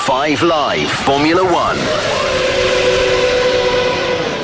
5 Live Formula One.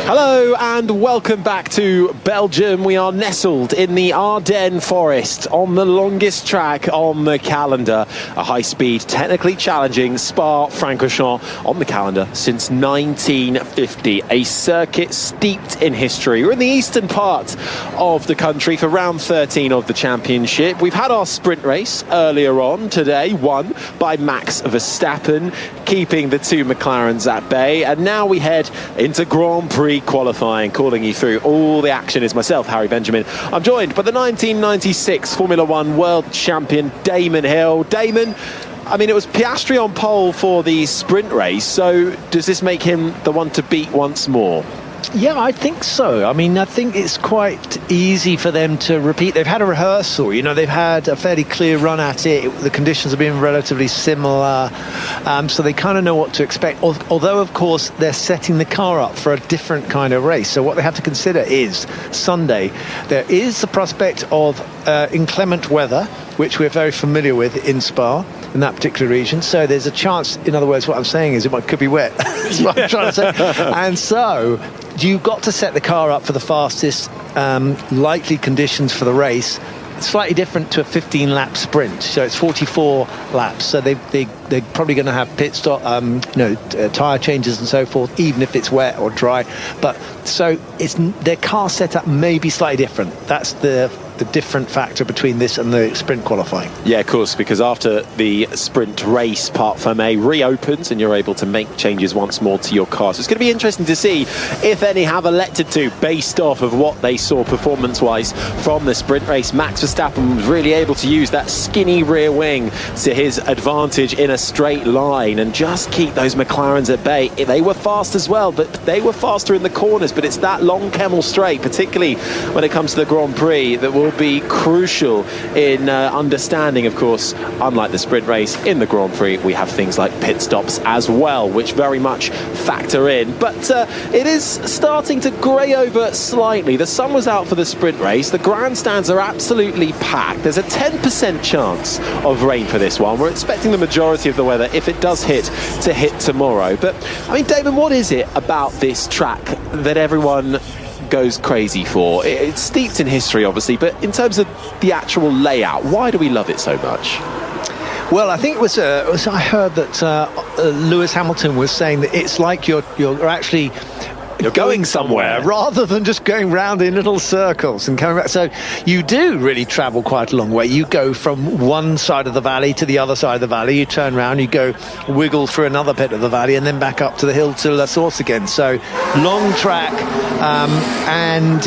Hello and welcome back to Belgium. We are nestled in the Ardennes forest on the longest track on the calendar. A high-speed, technically challenging Spa-Francorchamps on the calendar since 1950. A circuit steeped in history. We're in the eastern part of the country for round 13 of the championship. We've had our sprint race earlier on today, won by Max Verstappen, keeping the two McLarens at bay. And now we head into Grand Prix qualifying. Calling you through all the action is myself, Harry Benjamin. I'm joined by the 1996 Formula One world champion Damon Hill. Damon, I mean, it was Piastri on pole for the sprint race, so does this make him the one to beat once more? Yeah, I think so. I mean, I think it's quite easy for them to repeat. They've had a rehearsal, you know, they've had a fairly clear run at it. The conditions have been relatively similar, so they kind of know what to expect. Although, of course, they're setting the car up for a different kind of race. So what they have to consider is Sunday, there is the prospect of inclement weather, which we're very familiar with in Spa, in that particular region. So there's a chance, in other words, what I'm saying is it could be wet. That's what I'm trying to say. And so you've got to set the car up for the fastest likely conditions for the race. Slightly different to a 15-lap sprint, so it's 44 laps. So they're probably going to have pit stop, tyre changes and so forth, even if it's wet or dry. But so their car setup may be slightly different. That's the different factor between this and the sprint qualifying. Yeah, of course, because after the sprint race, Parc Fermé reopens and you're able to make changes once more to your car. So it's going to be interesting to see if any have elected to, based off of what they saw performance-wise from the sprint race. Max Verstappen was really able to use that skinny rear wing to his advantage in a straight line and just keep those McLarens at bay. They were fast as well, but they were faster in the corners. But it's that long Kemmel straight, particularly when it comes to the Grand Prix, that will be crucial in understanding, of course, unlike the sprint race, in the Grand Prix we have things like pit stops as well, which very much factor in. But it is starting to grey over slightly. The sun was out for the sprint race. The grandstands are absolutely packed. There's a 10% chance of rain for this one. We're expecting the majority of the weather, if it does hit, to hit tomorrow. But I mean, David, what is it about this track that everyone goes crazy for? It's steeped in history, obviously, but in terms of the actual layout, why do we love it so much? Well, I think it was I heard that Lewis Hamilton was saying that it's like you're actually going somewhere rather than just going round in little circles and coming back. So you do really travel quite a long way. You go from one side of the valley to the other side of the valley, you turn around, you go wiggle through another bit of the valley and then back up to the hill to La Source again. So long track, and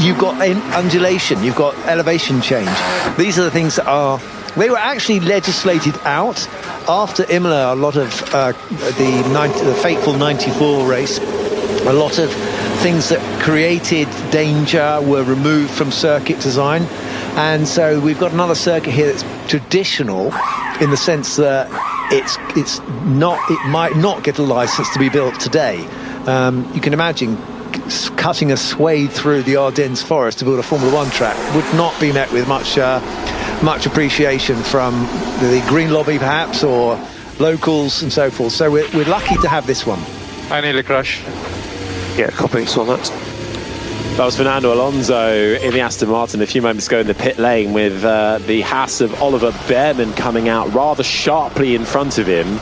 you've got undulation, you've got elevation change. These are the things that they were actually legislated out after Imola. A lot of the fateful 94 race, a lot of things that created danger were removed from circuit design, and so we've got another circuit here that's traditional in the sense that it might not get a license to be built today. You can imagine cutting a swathe through the Ardennes forest to build a Formula One track would not be met with much appreciation from the Green Lobby perhaps, or locals and so forth. So we're lucky to have this one. I nearly crashed. Yeah, copy, saw that. That was Fernando Alonso in the Aston Martin a few moments ago in the pit lane, with the Haas of Oliver Behrman coming out rather sharply in front of him.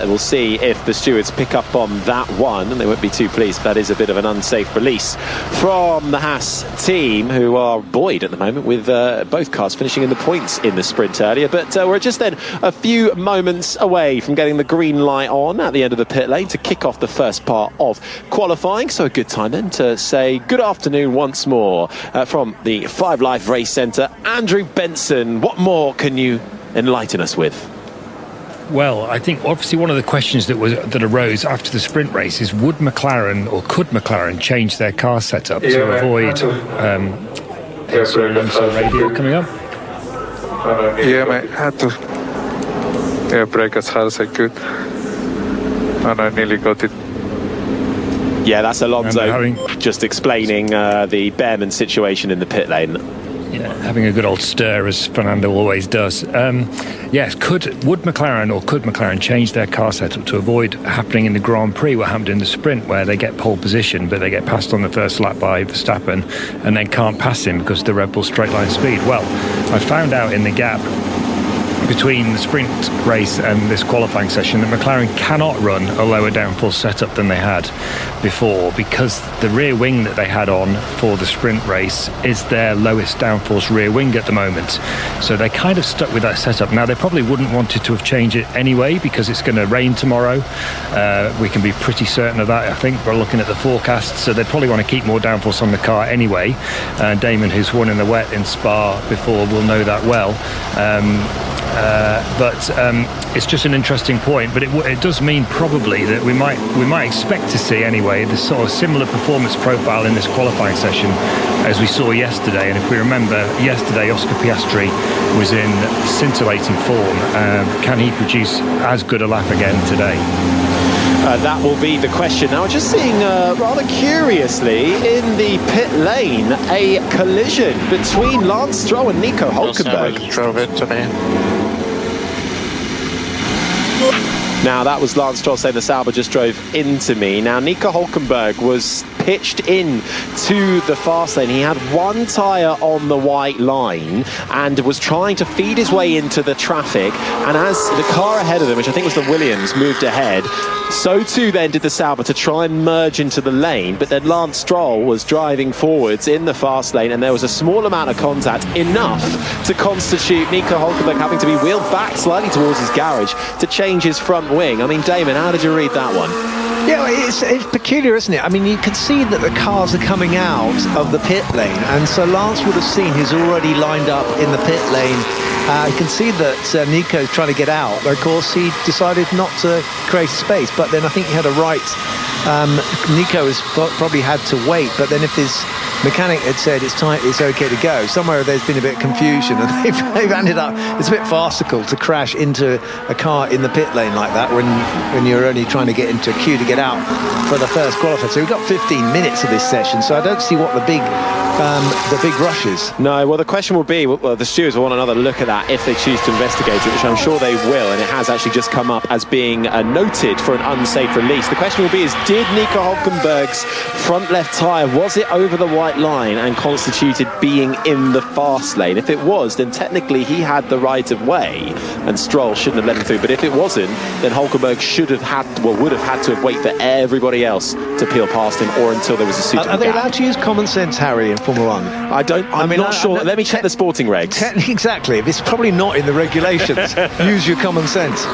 We'll see if the stewards pick up on that one, and they won't be too pleased. That is a bit of an unsafe release from the Haas team, who are buoyed at the moment with both cars finishing in the points in the sprint earlier. But we're just then a few moments away from getting the green light on at the end of the pit lane to kick off the first part of qualifying. So a good time then to say good afternoon once more from the 5 Live Race Centre. Andrew Benson, what more can you enlighten us with? Well, I think obviously one of the questions that arose after the sprint race is, would McLaren, or could McLaren, change their car setup to avoid radio coming up? Yeah, mate, had to brake as hard as I could, and I nearly got it. Yeah, that's Alonso just explaining the Behrman situation in the pit lane. having a good old stir, as Fernando always does. Yes, could McLaren change their car setup to avoid happening in the Grand Prix what happened in the sprint, where they get pole position but they get passed on the first lap by Verstappen and then can't pass him because of the Red Bull straight line speed? Well, I found out in the gap between the sprint race and this qualifying session that McLaren cannot run a lower downforce setup than they had before, because the rear wing that they had on for the sprint race is their lowest downforce rear wing at the moment. So they're kind of stuck with that setup. Now, they probably wouldn't want to have changed it anyway because it's going to rain tomorrow. We can be pretty certain of that, I think. We're looking at the forecast, so they probably want to keep more downforce on the car anyway. Damon, who's won in the wet in Spa before, will know that well. But it's just an interesting point. But it does mean probably that we might expect to see anyway this sort of similar performance profile in this qualifying session as we saw yesterday. And if we remember, yesterday Oscar Piastri was in scintillating form. Can he produce as good a lap again today? That will be the question. Now, just seeing rather curiously in the pit lane a collision between Lance Stroll and Nico Hulkenberg. Drove into me. Now, that was Lance Stroll saying the Sauber just drove into me. Now, Nico Hulkenberg was pitched in to the fast lane. He had one tyre on the white line and was trying to feed his way into the traffic. And as the car ahead of him, which I think was the Williams, moved ahead, so too then did the Sauber to try and merge into the lane. But then Lance Stroll was driving forwards in the fast lane, and there was a small amount of contact, enough to constitute Nico Hulkenberg having to be wheeled back slightly towards his garage to change his front wing. I mean, Damon, how did you read that one? Yeah, it's peculiar, isn't it? I mean, you can see that the cars are coming out of the pit lane, and so Lance would have seen he's already lined up in the pit lane. You can see that Nico's trying to get out, but of course he decided not to create space. But then I think he had a right. Nico has probably had to wait, but then if his mechanic had said it's okay to go, somewhere there's been a bit of confusion, and they've ended up, it's a bit farcical to crash into a car in the pit lane like that when you're only trying to get into a queue to get out for the first qualifier. So we've got 15 minutes of this session, so I don't see what the big rush is. No, well, the question will be, well, the stewards will want another look at that if they choose to investigate it, which I'm sure they will, and it has actually just come up as being noted for an unsafe release. The question will be is, did Nico Hulkenberg's front left tyre, was it over the white line and constituted being in the fast lane? If it was, then technically he had the right of way and Stroll shouldn't have let him through. But if it wasn't, then Hulkenberg would have had to wait for everybody else to peel past him, or until there was a suitable Are they gap. allowed to use common sense, Harry, in Formula One? I'm not sure. Let me check the sporting regs. Exactly. It's probably not in the regulations. Use your common sense.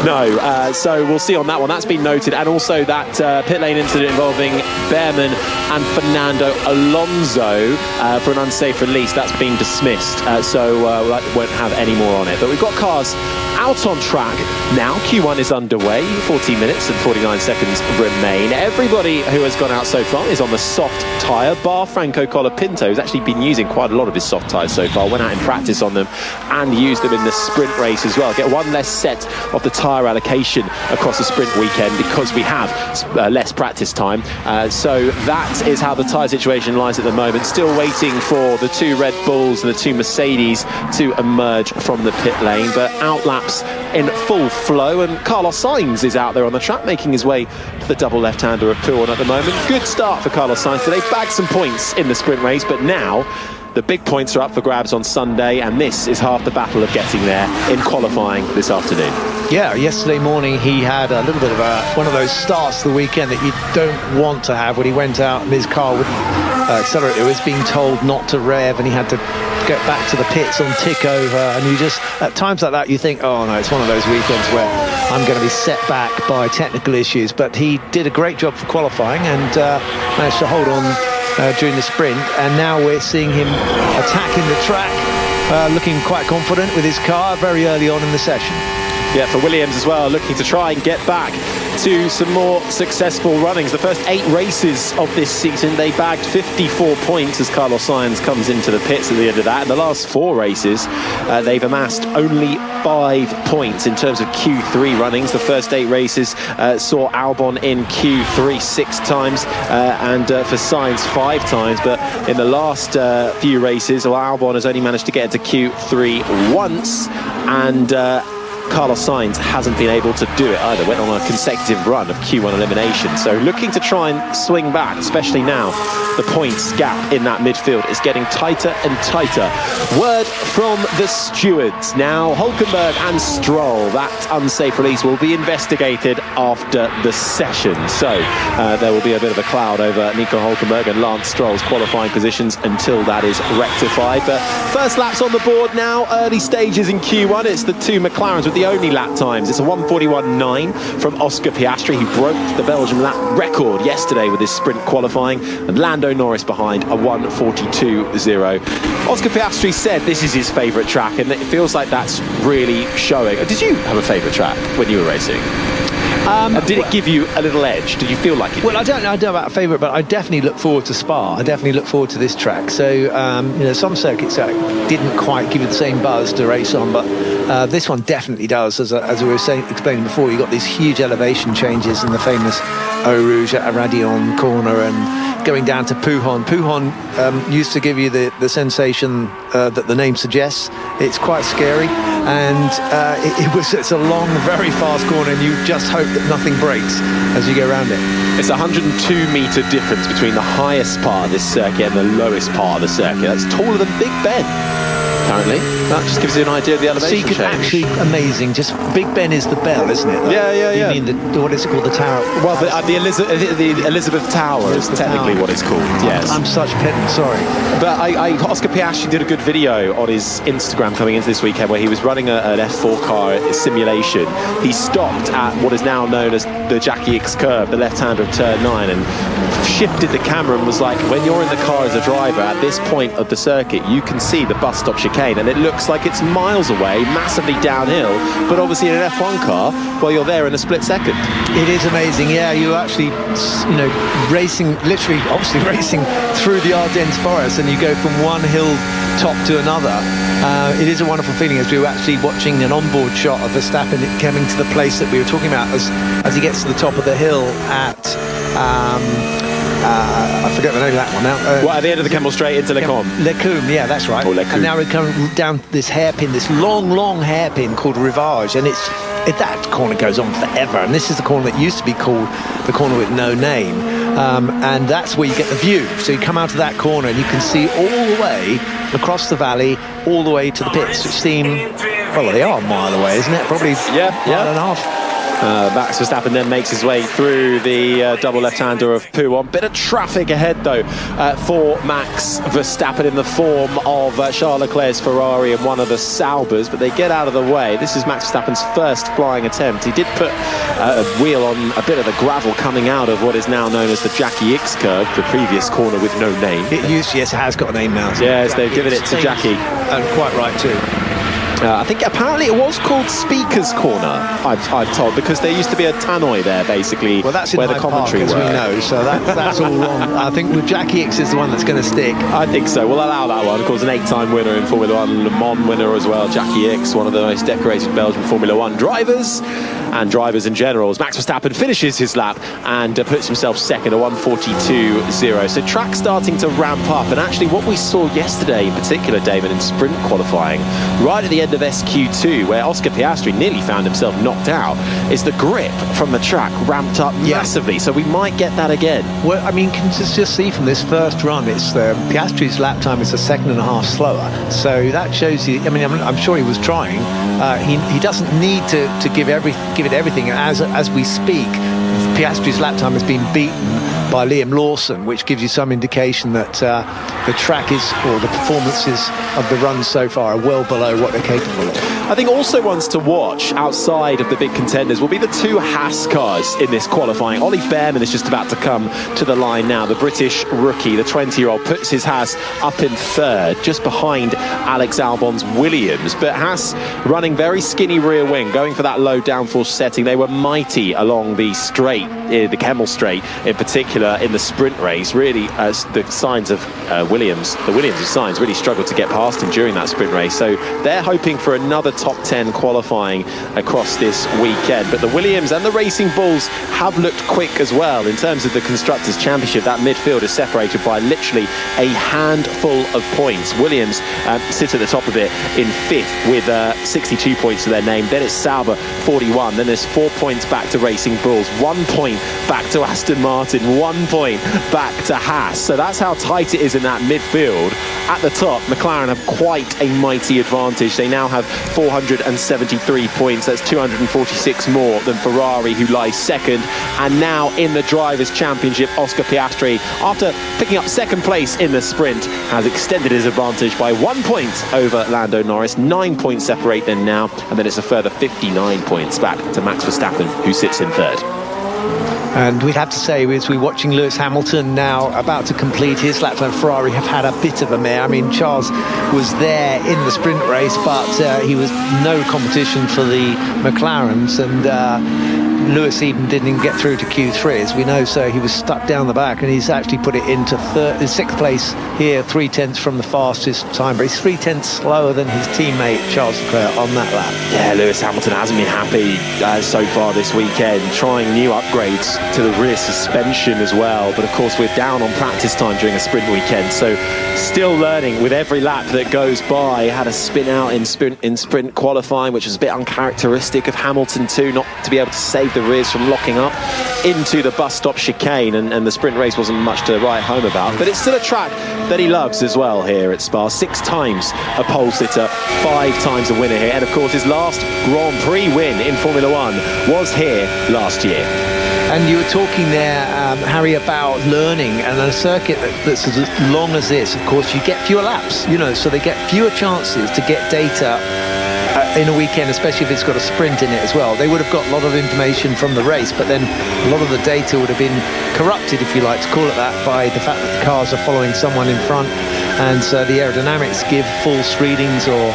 No, so we'll see on that one. That's been noted. And also that pit lane incident involving Behrman and Fernando Alonso for an unsafe release, that's been dismissed. So we won't have any more on it. But we've got cars out on track now. Q1 is underway. 14 minutes and 49 seconds remain. Everybody who has gone out so far is on the soft tyre, bar Franco Colapinto, who's actually been using quite a lot of his soft tyres so far. Went out in practice on them and used them in the sprint race as well. Get one less set of the tyre allocation across the sprint weekend because we have less practice time. So that is how the tyre situation lies at the moment. Still waiting for the two Red Bulls and the two Mercedes to emerge from the pit lane, but out laps in full flow, and Carlos Sainz is out there on the track making his way to the double left-hander of Pouron at the moment. Good start for Carlos Sainz today, bagged some points in the sprint race, but now the big points are up for grabs on Sunday, and this is half the battle of getting there in qualifying this afternoon. Yeah, yesterday morning he had a little bit of one of those starts the weekend that you don't want to have, when he went out and his car would accelerate. It was being told not to rev, and he had to get back to the pits on tick over, and you just, at times like that, you think, oh no, it's one of those weekends where I'm going to be set back by technical issues. But he did a great job for qualifying and managed to hold on during the sprint, and now we're seeing him attacking the track, looking quite confident with his car very early on in the session. Yeah, for Williams as well, looking to try and get back to some more successful runnings. The first 8 races of this season, they bagged 54 points as Carlos Sainz comes into the pits at the end of that. In the last 4 races, they've amassed only 5 points in terms of Q3 runnings. The first 8 races saw Albon in Q3 6 times and for Sainz 5 times. But in the last few races, Albon has only managed to get into Q3 once, and Carlos Sainz hasn't been able to do it either. Went on a consecutive run of Q1 elimination. So looking to try and swing back, especially now the points gap in that midfield is getting tighter and tighter. Word from the stewards now. Hülkenberg and Stroll, that unsafe release will be investigated after the session. So there will be a bit of a cloud over Nico Hülkenberg and Lance Stroll's qualifying positions until that is rectified. But first laps on the board now, early stages in Q1. It's the 2 McLarens with the only lap times. It's a 1:41.9 from Oscar Piastri, who broke the Belgian lap record yesterday with his sprint qualifying, and Lando Norris behind, a 1:42.0. Oscar Piastri said this is his favourite track, and it feels like that's really showing. Did you have a favourite track when you were racing? Did it give you a little edge? Did you feel like it? Well, I don't know about a favourite, but I definitely look forward to Spa. I definitely look forward to this track. So, some circuits didn't quite give you the same buzz to race on, but this one definitely does. As we were explaining before, you got these huge elevation changes in the famous Eau Rouge at Aradion corner and going down to Pujon. Pujon used to give you the sensation that the name suggests. It's quite scary, and it's a long, very fast corner, and you just hope that nothing breaks as you go around it. It's a 102-metre difference between the highest part of this circuit and the lowest part of the circuit. That's taller than Big Ben, apparently. That just gives you an idea of the elevation change. Actually, amazing. Just Big Ben is the bell, isn't it? Yeah. You mean what is it called? The tower? Well, the Elizabeth Tower is technically what it's called. Yes. I'm such pedant. Sorry. But Oscar Piastri did a good video on his Instagram coming into this weekend where he was running an F4 car simulation. He stopped at what is now known as the Jackie X curve, the left-hander of turn 9, and shifted the camera and was like, when you're in the car as a driver at this point of the circuit, you can see the bus stop chicane, and it looks like it's miles away, massively downhill, but obviously in an F1 car, well, you're there in a split second. It is amazing. Yeah, you actually, racing, literally, obviously racing through the Ardennes forest, and you go from one hill top to another. It is a wonderful feeling as we were actually watching an onboard shot of Verstappen coming to the place that we were talking about as he gets to the top of the hill at I forget the name of that one now. At the end of the Kemmel Straight into Les Combes. Les Combes, yeah, that's right. Oh, Les Combes. And now we're coming down this hairpin, this long hairpin called Rivage, and that corner goes on forever. And this is the corner that used to be called the corner with no name. And that's where you get the view. So you come out of that corner and you can see all the way across the valley, all the way to the pits, which seem, well, they are a mile away, isn't it? Probably a mile and a half. Max Verstappen then makes his way through the double left-hander of Pujon. Bit of traffic ahead, though, for Max Verstappen in the form of Charles Leclerc's Ferrari and one of the Saubers, but they get out of the way. This is Max Verstappen's first flying attempt. He did put a wheel on a bit of the gravel coming out of what is now known as the Jackie X curve, the previous corner with no name. Yes, it has got a name now. Yes, they've given it to Jackie. And quite right, too. I think apparently it was called Speaker's Corner, I've told, because there used to be a tannoy there, basically, well, that's in where the Hyde commentary Park, as were. we know, so that's all wrong. I think with Jackie X is the one that's going to stick. I think so. We'll allow that one. Of course, an 8-time winner in Formula 1, Le Mans winner as well, Jackie X, one of the most decorated Belgian Formula 1 drivers and drivers in general, as Max Verstappen finishes his lap and puts himself second, a 1:42.0. So track starting to ramp up, and actually what we saw yesterday in particular, Damon, in sprint qualifying, right at the end of SQ2, where Oscar Piastri nearly found himself knocked out, is the grip from the track ramped up massively. So we might get that again. Well, I mean, can just see from this first run, it's Piastri's lap time is a second and a half slower. So that shows you. I mean, I'm sure he was trying. He doesn't need to give it everything. As we speak, Piastri's lap time has been beaten by Liam Lawson, which gives you some indication that the track is, or the performances of the runs so far, are well below what they're capable of. I think also ones to watch outside of the big contenders will be the two Haas cars in this qualifying. Ollie Bearman is just about to come to the line now. The British rookie, the 20-year-old, puts his Haas up in third, just behind Alex Albon's Williams. But Haas running very skinny rear wing, going for that low downforce setting. They were mighty along the straight, the Kemmel straight in particular, in the sprint race. Really, the signs of the Williams signs really struggled to get past him during that sprint race. So they're hoping for another top 10 qualifying across this weekend. But the Williams and the Racing Bulls have looked quick as well. In terms of the Constructors' Championship, that midfield is separated by literally a handful of points. Williams sit at the top of it in 5th with 62 points to their name. Then it's Sauber, 41. Then there's 4 points back to Racing Bulls, 1 point back to Aston Martin, 1 point back to Haas. So that's how tight it is in that midfield. At the top, McLaren have quite a mighty advantage. They now have 473 points. That's 246 more than Ferrari, who lies second. And now in the Drivers' Championship, Oscar Piastri, after picking up second place in the sprint, has extended his advantage by 1 point over Lando Norris. 9 points separate them now, and then it's a further 59 points back to Max Verstappen, who sits in third. And we'd have to say, as we're watching Lewis Hamilton now about to complete his lap, and Ferrari have had a bit of a mare. I mean, Charles was there in the sprint race, but he was no competition for the McLarens, and Lewis even didn't get through to Q3, as we know, so he was stuck down the back, and he's actually put it into 6th place here, 3/10 from the fastest time, but he's 3/10 slower than his teammate Charles Leclerc on that lap. Yeah, Lewis Hamilton hasn't been happy so far this weekend, trying new upgrades to the rear suspension as well, but of course we're down on practice time during a sprint weekend, so still learning with every lap that goes by. Had a spin out in sprint qualifying, which was a bit uncharacteristic of Hamilton too, not to be able to save the rears from locking up into the bus stop chicane, and the sprint race wasn't much to write home about. But it's still a track that he loves as well here at Spa. 6 times a pole sitter, 5 times a winner here, and of course his last Grand Prix win in Formula One was here last year. And you were talking there, Harry, about learning, and a circuit that's as long as this, of course, you get fewer laps, so they get fewer chances to get data in a weekend, especially if it's got a sprint in it as well. They would have got a lot of information from the race, but then a lot of the data would have been corrupted, if you like to call it that, by the fact that the cars are following someone in front, and so the aerodynamics give false readings or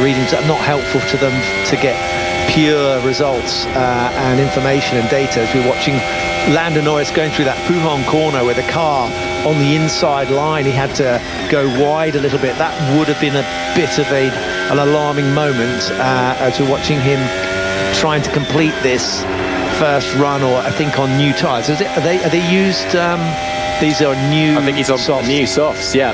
readings that are not helpful to them to get pure results and information and data. As we're watching Lando Norris going through that Pujon corner with a car on the inside line, he had to go wide a little bit. That would have been a bit of an alarming moment as we're watching him trying to complete this first run, or I think on new tyres. Are they used? These are new. I think he's on softs. New softs, yeah.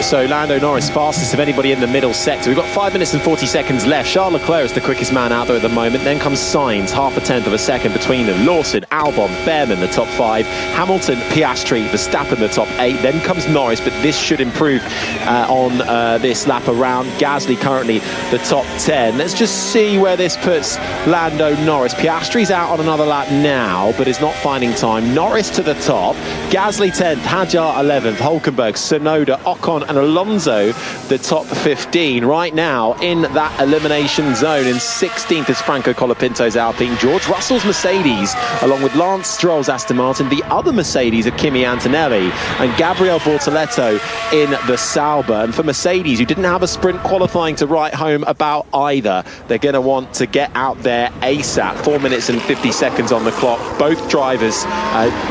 So Lando Norris fastest of anybody in the middle sector. We've got 5 minutes and 40 seconds left. Charles Leclerc is the quickest man out there at the moment. Then comes Sainz, 0.5 of a second between them. Lawson, Albon, Bearman, the top 5. Hamilton, Piastri, Verstappen, the top 8. Then comes Norris, but this should improve on this lap around. Gasly currently the top 10. Let's just see where this puts Lando Norris. Piastri's out on another lap now, but is not finding time. Norris to the top. Gasly 10th, Hadjar 11th, Hulkenberg, Tsunoda, Ocon and Alonso the top 15. Right now in that elimination zone in 16th is Franco Colapinto's Alpine, George Russell's Mercedes, along with Lance Stroll's Aston Martin. The other Mercedes are Kimi Antonelli and Gabriel Bortoleto in the Sauber. And for Mercedes, who didn't have a sprint qualifying to write home about either, they're going to want to get out there ASAP. 4 minutes and 50 seconds on the clock. Both drivers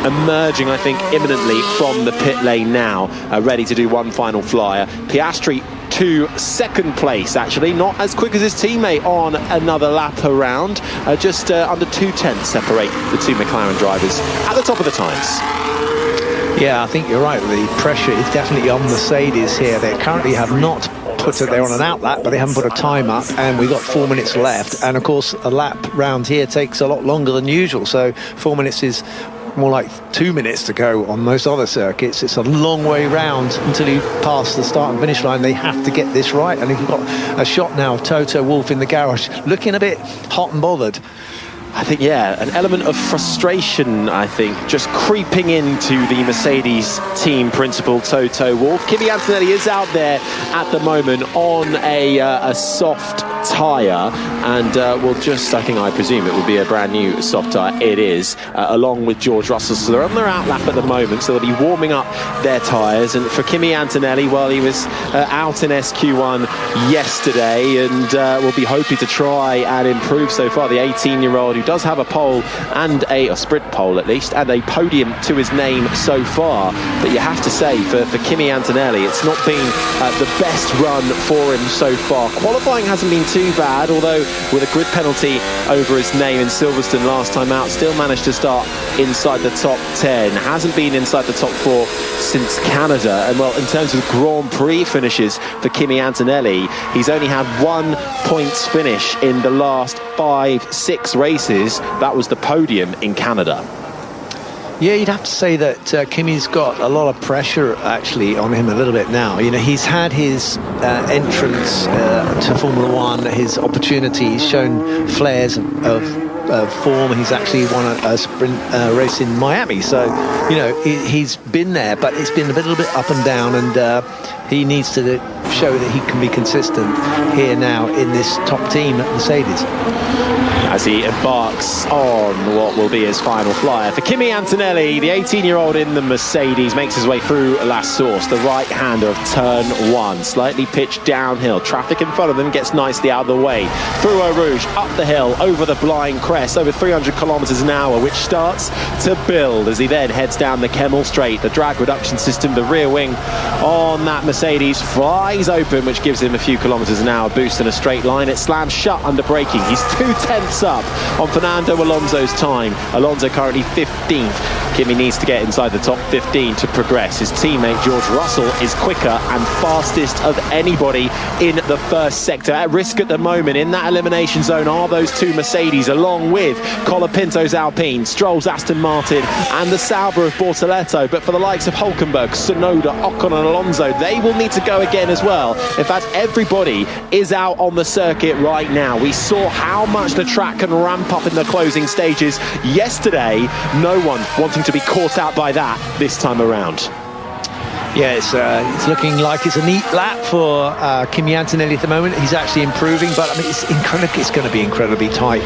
emerging, I think, imminently from the pit lane now, ready to do one final flyer. Piastri to second place, actually, not as quick as his teammate on another lap around. Just under 2/10 separate the two McLaren drivers at the top of the times. Yeah, I think you're right. The pressure is definitely on Mercedes here. They currently have not put it there on an out lap, but they haven't put a time up, and we've got 4 minutes left. And of course, a lap round here takes a lot longer than usual, so 4 minutes is more like 2 minutes to go on most other circuits. It's a long way round until you pass the start and finish line. They have to get this right, and you've got a shot now of Toto Wolff in the garage looking a bit hot and bothered. I think, yeah, an element of frustration, I think, just creeping into the Mercedes team principal, Toto Wolff. Kimi Antonelli is out there at the moment on a soft tyre, and will just, I presume it would be a brand new soft tyre. It is, along with George Russell. So they're on their outlap at the moment, so they'll be warming up their tyres. And for Kimi Antonelli, well, he was out in SQ1 yesterday, and will be hoping to try and improve so far. The 18-year-old who does have a pole and a sprint pole at least, and a podium to his name so far. But you have to say, for Kimi Antonelli, it's not been the best run for him so far. Qualifying hasn't been too bad, although with a grid penalty over his name in Silverstone last time out, still managed to start inside the top 10. Hasn't been inside the top 4 since Canada. And well, in terms of Grand Prix finishes for Kimi Antonelli, he's only had 1 points finish in the last 5-6 races. That was the podium in Canada. Yeah, you'd have to say that Kimi's got a lot of pressure actually on him a little bit now. You know, he's had his entrance to Formula One, his opportunity. He's shown flares of form. He's actually won a sprint race in Miami. So, you know, he's been there, but it's been a little bit up and down, and he needs to show that he can be consistent here now in this top team at Mercedes. As he embarks on what will be his final flyer. For Kimi Antonelli, the 18-year-old in the Mercedes, makes his way through La Source, the right-hander of turn 1. Slightly pitched downhill. Traffic in front of them gets nicely out of the way. Through Eau Rouge, up the hill, over the blind crest, over 300 kilometers an hour, which starts to build as he then heads down the Kemmel Straight. The drag reduction system, the rear wing on that Mercedes flies open, which gives him a few kilometers an hour boost in a straight line. It slams shut under braking. He's 2/10 up on Fernando Alonso's time. Alonso currently 15th. Kimi needs to get inside the top 15 to progress. His teammate George Russell is quicker and fastest of anybody in the first sector. At risk at the moment in that elimination zone are those two Mercedes, along with Colapinto's Alpine, Stroll's Aston Martin, and the Sauber of Bortoleto. But for the likes of Hülkenberg, Tsunoda, Ocon and Alonso, they will need to go again as well. In fact, everybody is out on the circuit right now. We saw how much the track can ramp up in the closing stages yesterday. No one wanting to be caught out by that this time around. Yeah, it's looking like it's a neat lap for Kimi Antonelli at the moment. He's actually improving, but I mean, it's going to be incredibly tight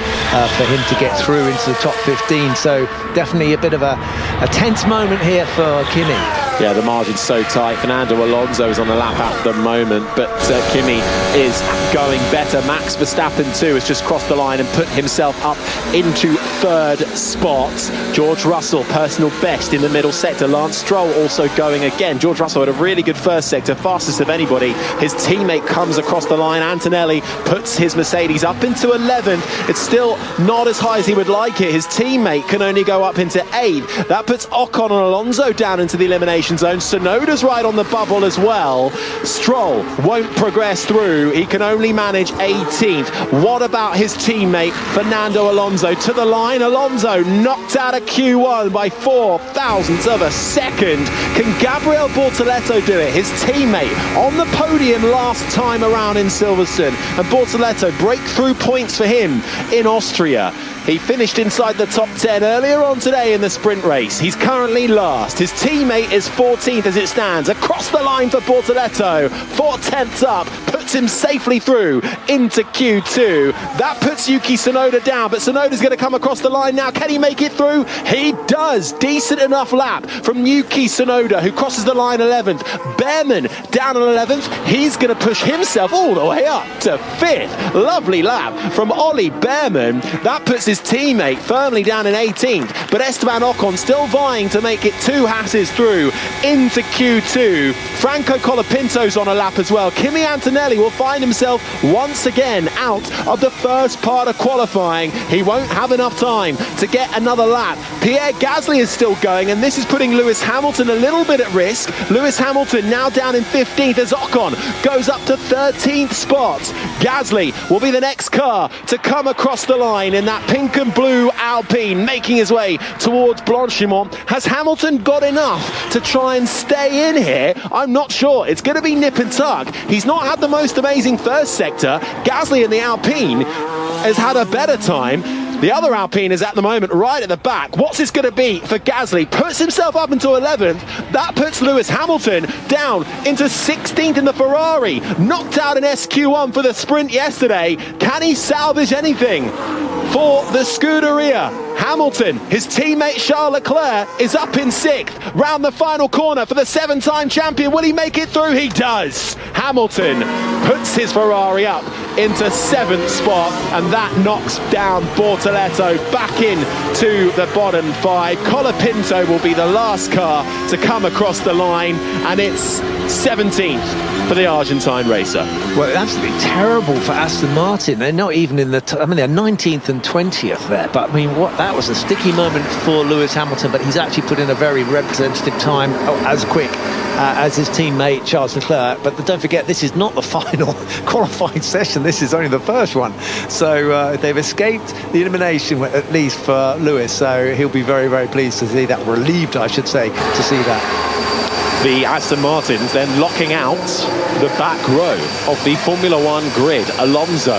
for him to get through into the top 15. So definitely a bit of a tense moment here for Kimi. Yeah, the margin's so tight. Fernando Alonso is on the lap at the moment, but Kimi is going better. Max Verstappen too has just crossed the line and put himself up into 3rd spot. George Russell, personal best in the middle sector. Lance Stroll also going again. George Russell had a really good first sector, fastest of anybody. His teammate comes across the line. Antonelli puts his Mercedes up into 11th. It's still not as high as he would like it. His teammate can only go up into 8th. That puts Ocon and Alonso down into the elimination zone. Tsunoda's right on the bubble as well. Stroll won't progress through. He can only manage 18th. What about his teammate Fernando Alonso? To the line. Alonso knocked out of Q1 by 4 thousandths of a second. Can Gabriel Bortoleto do it? His teammate on the podium last time around in Silverstone. And Bortoleto breakthrough points for him in Austria. He finished inside the top 10 earlier on today in the sprint race. He's currently last. His teammate is 14th as it stands. Across the line for Bortoleto. 4/10 up. Puts him safely through into Q2. That puts Yuki Tsunoda down, but Tsunoda's going to come across the line now. Can he make it through? He does. Decent enough lap from Yuki Tsunoda, who crosses the line 11th. Behrman down on 11th. He's going to push himself all the way up to 5th. Lovely lap from Ollie Behrman. That puts his teammate firmly down in 18th, but Esteban Ocon still vying to make it 2 Hasses through into Q2. Franco Colapinto's on a lap as well. Kimi Antonelli will find himself once again out of the first part of qualifying. He won't have enough time to get another lap. Pierre Gasly is still going, and this is putting Lewis Hamilton a little bit at risk. Lewis Hamilton now down in 15th as Ocon goes up to 13th spot. Gasly will be the next car to come across the line in that pink and blue Alpine, making his way towards Blanchimont. Has Hamilton got enough to try and stay in here? I'm not sure. It's going to be nip and tuck. He's not had the most amazing first sector. Gasly in the Alpine has had a better time. The other Alpine is at the moment right at the back. What's this going to be for Gasly? Puts himself up into 11th. That puts Lewis Hamilton down into 16th in the Ferrari. Knocked out in SQ1 for the sprint yesterday. Can he salvage anything for the Scuderia? Hamilton, his teammate Charles Leclerc, is up in 6th. Round the final corner for the 7-time champion. Will he make it through? He does. Hamilton puts his Ferrari up into 7th spot, and that knocks down Bortoleto back into the bottom 5. Colapinto will be the last car to come across the line, and it's 17th for the Argentine racer. Well, absolutely terrible for Aston Martin. They're not even in the they're 19th and 20th there, but I mean, that was a sticky moment for Lewis Hamilton, but he's actually put in a very representative time, as quick as his teammate Charles Leclerc. But don't forget, this is not the final qualifying session, this is only the first one, so they've escaped the elimination, at least for Lewis, so he'll be very, very pleased to see that, relieved I should say, to see that. The Aston Martins then locking out the back row of the Formula One grid. Alonso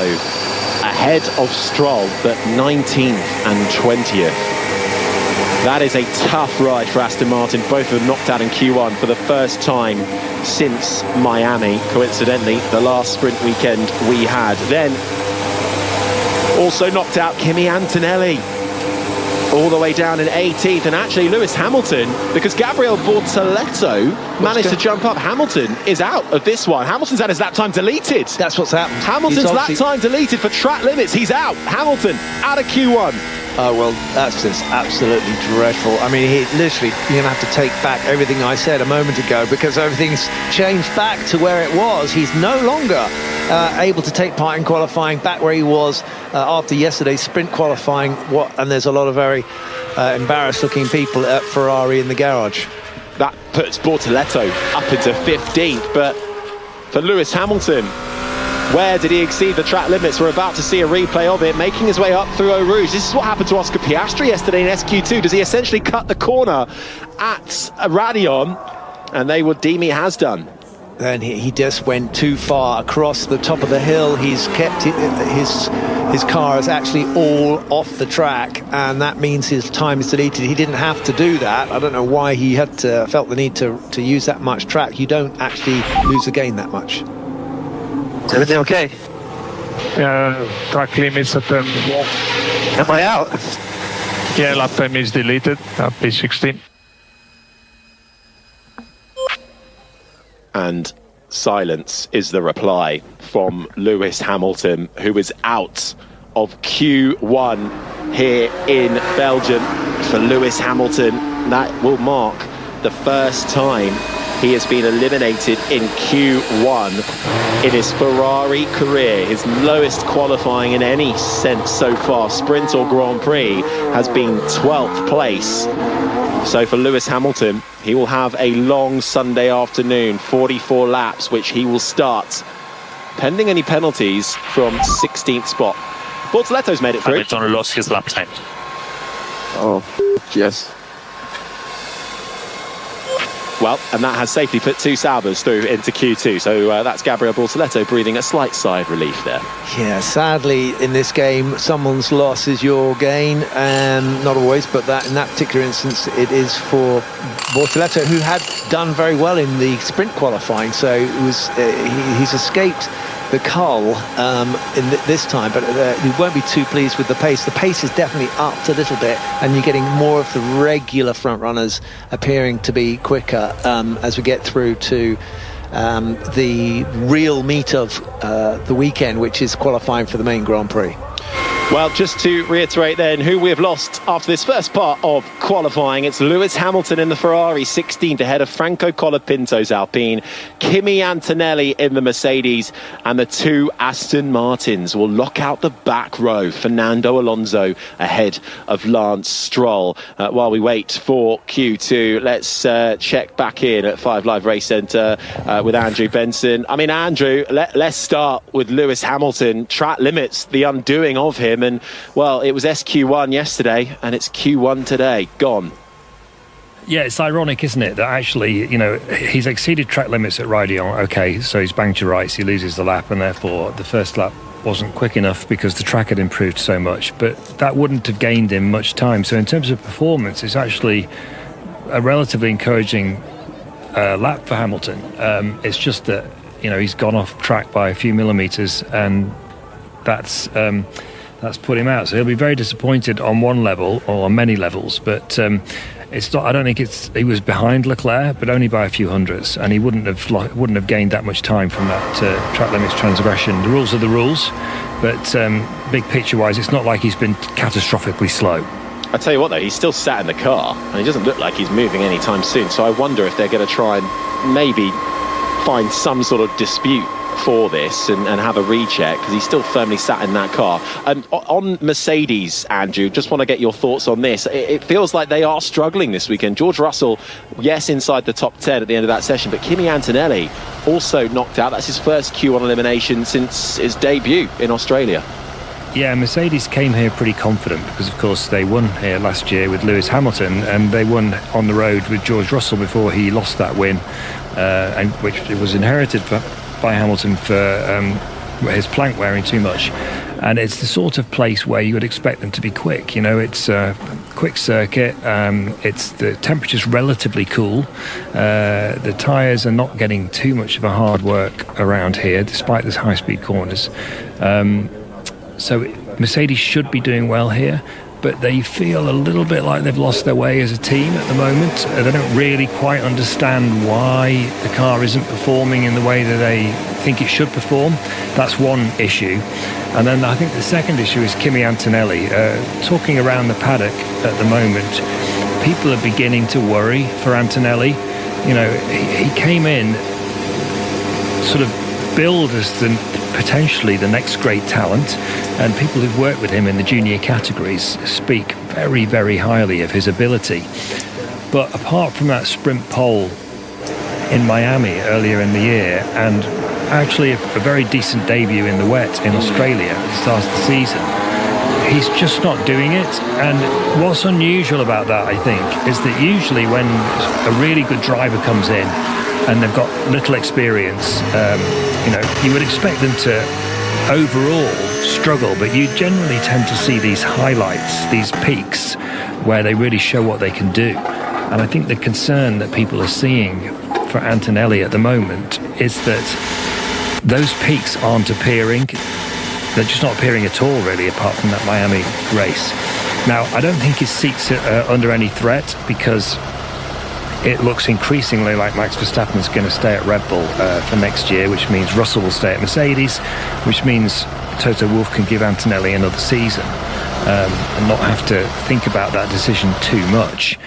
ahead of Stroll, but 19th and 20th. That is a tough ride for Aston Martin. Both of them knocked out in Q1 for the first time since Miami. Coincidentally, the last sprint weekend we had. Then also knocked out Kimi Antonelli, all the way down in 18th, and actually Lewis Hamilton, because Gabriel Bortoleto managed to jump up. Hamilton is out of this one. Hamilton's had his lap time deleted. That's what's happened. Hamilton's lap time deleted for track limits. He's out. Hamilton out of Q1. Oh, well, that's just absolutely dreadful. I mean, you're going to have to take back everything I said a moment ago, because everything's changed back to where it was. He's no longer able to take part in qualifying, back where he was after yesterday's sprint qualifying. And there's a lot of very embarrassed-looking people at Ferrari in the garage. That puts Bortoleto up into 15th, but for Lewis Hamilton, where did he exceed the track limits? We're about to see a replay of it, making his way up through Eau Rouge. This is what happened to Oscar Piastri yesterday in SQ2. Does he essentially cut the corner at Radion? And they would deem he has done. Then he just went too far across the top of the hill. He's kept his car is actually all off the track, and that means his time is deleted. He didn't have to do that. I don't know why he had felt the need to use that much track. You don't actually lose the game that much. Is everything okay? Track limits at Am I out? Yeah, lap time is deleted at P16. And silence is the reply from Lewis Hamilton, who is out of Q1 here in Belgium. For Lewis Hamilton, that will mark the first time he has been eliminated in Q1 in his Ferrari career. His lowest qualifying in any sense so far, sprint or Grand Prix, has been 12th place. So for Lewis Hamilton, he will have a long Sunday afternoon, 44 laps, which he will start, pending any penalties, from 16th spot. Bortoleto's made it through. Hamilton lost his lap time. Oh, yes. Well, and that has safely put two Saubers through into Q2. So that's Gabriel Bortoleto breathing a slight sigh of relief there. Yeah, sadly, in this game, someone's loss is your gain. Not always, but in that particular instance, it is for Bortoleto, who had done very well in the sprint qualifying. So it was he's escaped the cull in this time, but he won't be too pleased with the pace. The pace is definitely upped a little bit, and you're getting more of the regular front runners appearing to be quicker as we get through to the real meat of the weekend, which is qualifying for the main Grand Prix. Well, just to reiterate then who we have lost after this first part of qualifying, it's Lewis Hamilton in the Ferrari, 16th, ahead of Franco Colapinto's Alpine, Kimi Antonelli in the Mercedes, and the two Aston Martins will lock out the back row. Fernando Alonso ahead of Lance Stroll. While we wait for Q2, let's check back in at 5 Live Race Centre with Andrew Benson. I mean, Andrew, let's start with Lewis Hamilton. Track limits, the undoing of him. And well, it was SQ1 yesterday and it's Q1 today. Gone. Yeah, it's ironic, isn't it, that actually, you know, he's exceeded track limits at Radion. Okay, so he's banged to rights, he loses the lap, and therefore the first lap wasn't quick enough because the track had improved so much, but that wouldn't have gained him much time. So in terms of performance, it's actually a relatively encouraging lap for Hamilton. It's just that, you know, he's gone off track by a few millimetres, and that's put him out. So he'll be very disappointed on one level, or on many levels, but it's not. I don't think he was behind Leclerc, but only by a few hundredths, and he wouldn't have gained that much time from that track limits transgression. The rules are the rules, but big picture-wise, it's not like he's been catastrophically slow. I tell you what, though, he's still sat in the car, and he doesn't look like he's moving anytime soon. So I wonder if they're going to try and maybe find some sort of dispute for this and have a recheck, because he's still firmly sat in that car. On Mercedes, Andrew, just want to get your thoughts on this. It feels like they are struggling this weekend. George Russell, yes, inside the top 10 at the end of that session, but Kimi Antonelli also knocked out. That's his first Q1 elimination since his debut in Australia. Yeah, Mercedes came here pretty confident because, of course, they won here last year with Lewis Hamilton, and they won on the road with George Russell before he lost that win, and which was inherited by Hamilton for his plank wearing too much. And it's the sort of place where you would expect them to be quick. You know, it's a quick circuit. It's the temperature's relatively cool. The tyres are not getting too much of a hard work around here, despite these high-speed corners. So Mercedes should be doing well here, but they feel a little bit like they've lost their way as a team at the moment. They don't really quite understand why the car isn't performing in the way that they think it should perform. That's one issue. And then I think the second issue is Kimi Antonelli. Talking around the paddock at the moment, people are beginning to worry for Antonelli. You know, he came in sort of billed as potentially the next great talent, and people who've worked with him in the junior categories speak very, very highly of his ability. But apart from that sprint pole in Miami earlier in the year, and actually a very decent debut in the wet in Australia at the start of the season, he's just not doing it. And what's unusual about that, I think, is that usually when a really good driver comes in and they've got little experience, you know, you would expect them to overall struggle, but you generally tend to see these highlights, these peaks, where they really show what they can do. And I think the concern that people are seeing for Antonelli at the moment is that those peaks aren't appearing. They're just not appearing at all, really, apart from that Miami race. Now, I don't think his seat's under any threat, because it looks increasingly like Max Verstappen's going to stay at Red Bull for next year, which means Russell will stay at Mercedes, which means Toto Wolff can give Antonelli another season and not have to think about that decision too much.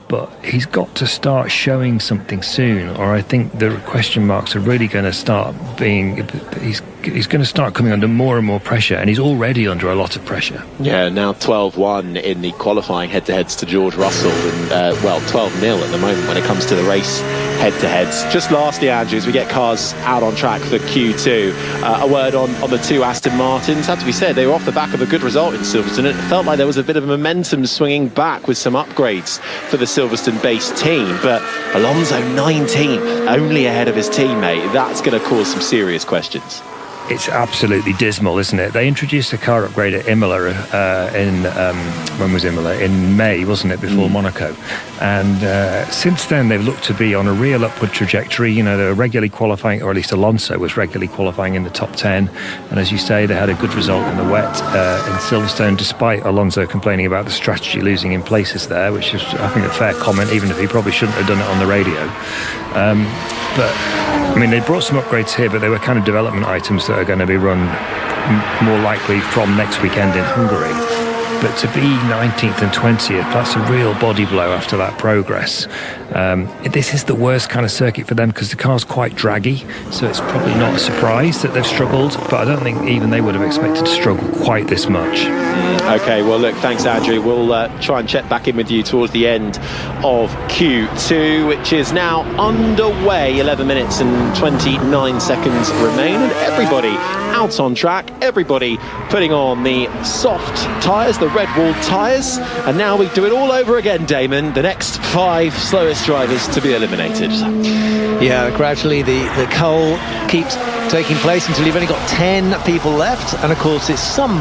But he's got to start showing something soon, or I think the question marks are really going to start being... He's going to start coming under more and more pressure, and he's already under a lot of pressure. Yeah, now 12-1 in the qualifying head-to-heads to George Russell, and 12-0 at the moment when it comes to the race head-to-heads. Just lastly, Andrew, as we get cars out on track for Q2, a word on the two Aston Martins. Had to be said, they were off the back of a good result in Silverstone. It felt like there was a bit of momentum swinging back with some upgrades for the Silverstone-based team, but Alonso 19th, only ahead of his teammate. That's going to cause some serious questions. It's absolutely dismal, isn't it? They introduced a car upgrade at Imola when was Imola? In May, wasn't it, before Monaco? And since then, they've looked to be on a real upward trajectory. You know, they were regularly qualifying, or at least Alonso was regularly qualifying in the top 10. And as you say, they had a good result in the wet in Silverstone, despite Alonso complaining about the strategy losing in places there, which is, I think, a fair comment, even if he probably shouldn't have done it on the radio. But I mean, they brought some upgrades here, but they were kind of development items that are going to be run more likely from next weekend in Hungary. But to be 19th and 20th, that's a real body blow after that progress. This is the worst kind of circuit for them because the car's quite draggy, so it's probably not a surprise that they've struggled, but I don't think even they would have expected to struggle quite this much. OK, well, look, thanks, Andrew. We'll try and check back in with you towards the end of Q2, which is now underway. 11 minutes and 29 seconds remain, and everybody out on track, everybody putting on the soft tyres, the red-walled tyres, and now we do it all over again, Damon. The next 5 slowest drivers to be eliminated. Yeah, gradually the coal keeps taking place until you've only got 10 people left. And of course, it's some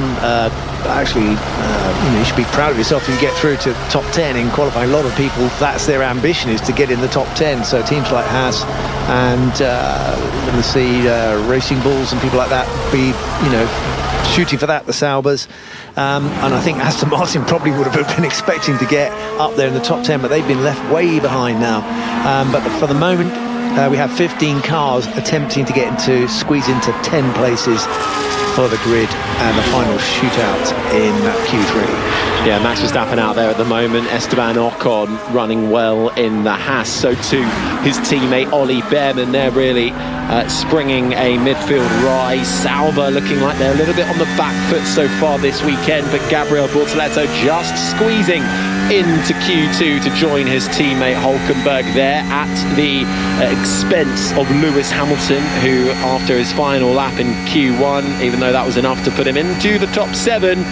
you should be proud of yourself if you get through to top 10 in qualifying. A lot of people, that's their ambition, is to get in the top 10. So teams like Haas and we'll see Racing Bulls and people like that be, shooting for that, the Saubers. And I think Aston Martin probably would have been expecting to get up there in the top 10, but they've been left way behind now. But for the moment, we have 15 cars attempting to squeeze into 10 places for the grid and the final shootout in Q3. Yeah, Max Verstappen out there at the moment. Esteban Ocon running well in the Haas. So too his teammate Ollie Behrman. They're really springing a midfield rise. Sauber looking like they're a little bit on the back foot so far this weekend, but Gabriel Bortoleto just squeezing into Q2 to join his teammate Hulkenberg there at the expense of Lewis Hamilton, who after his final lap in Q1, even though that was enough to put him into the top 7,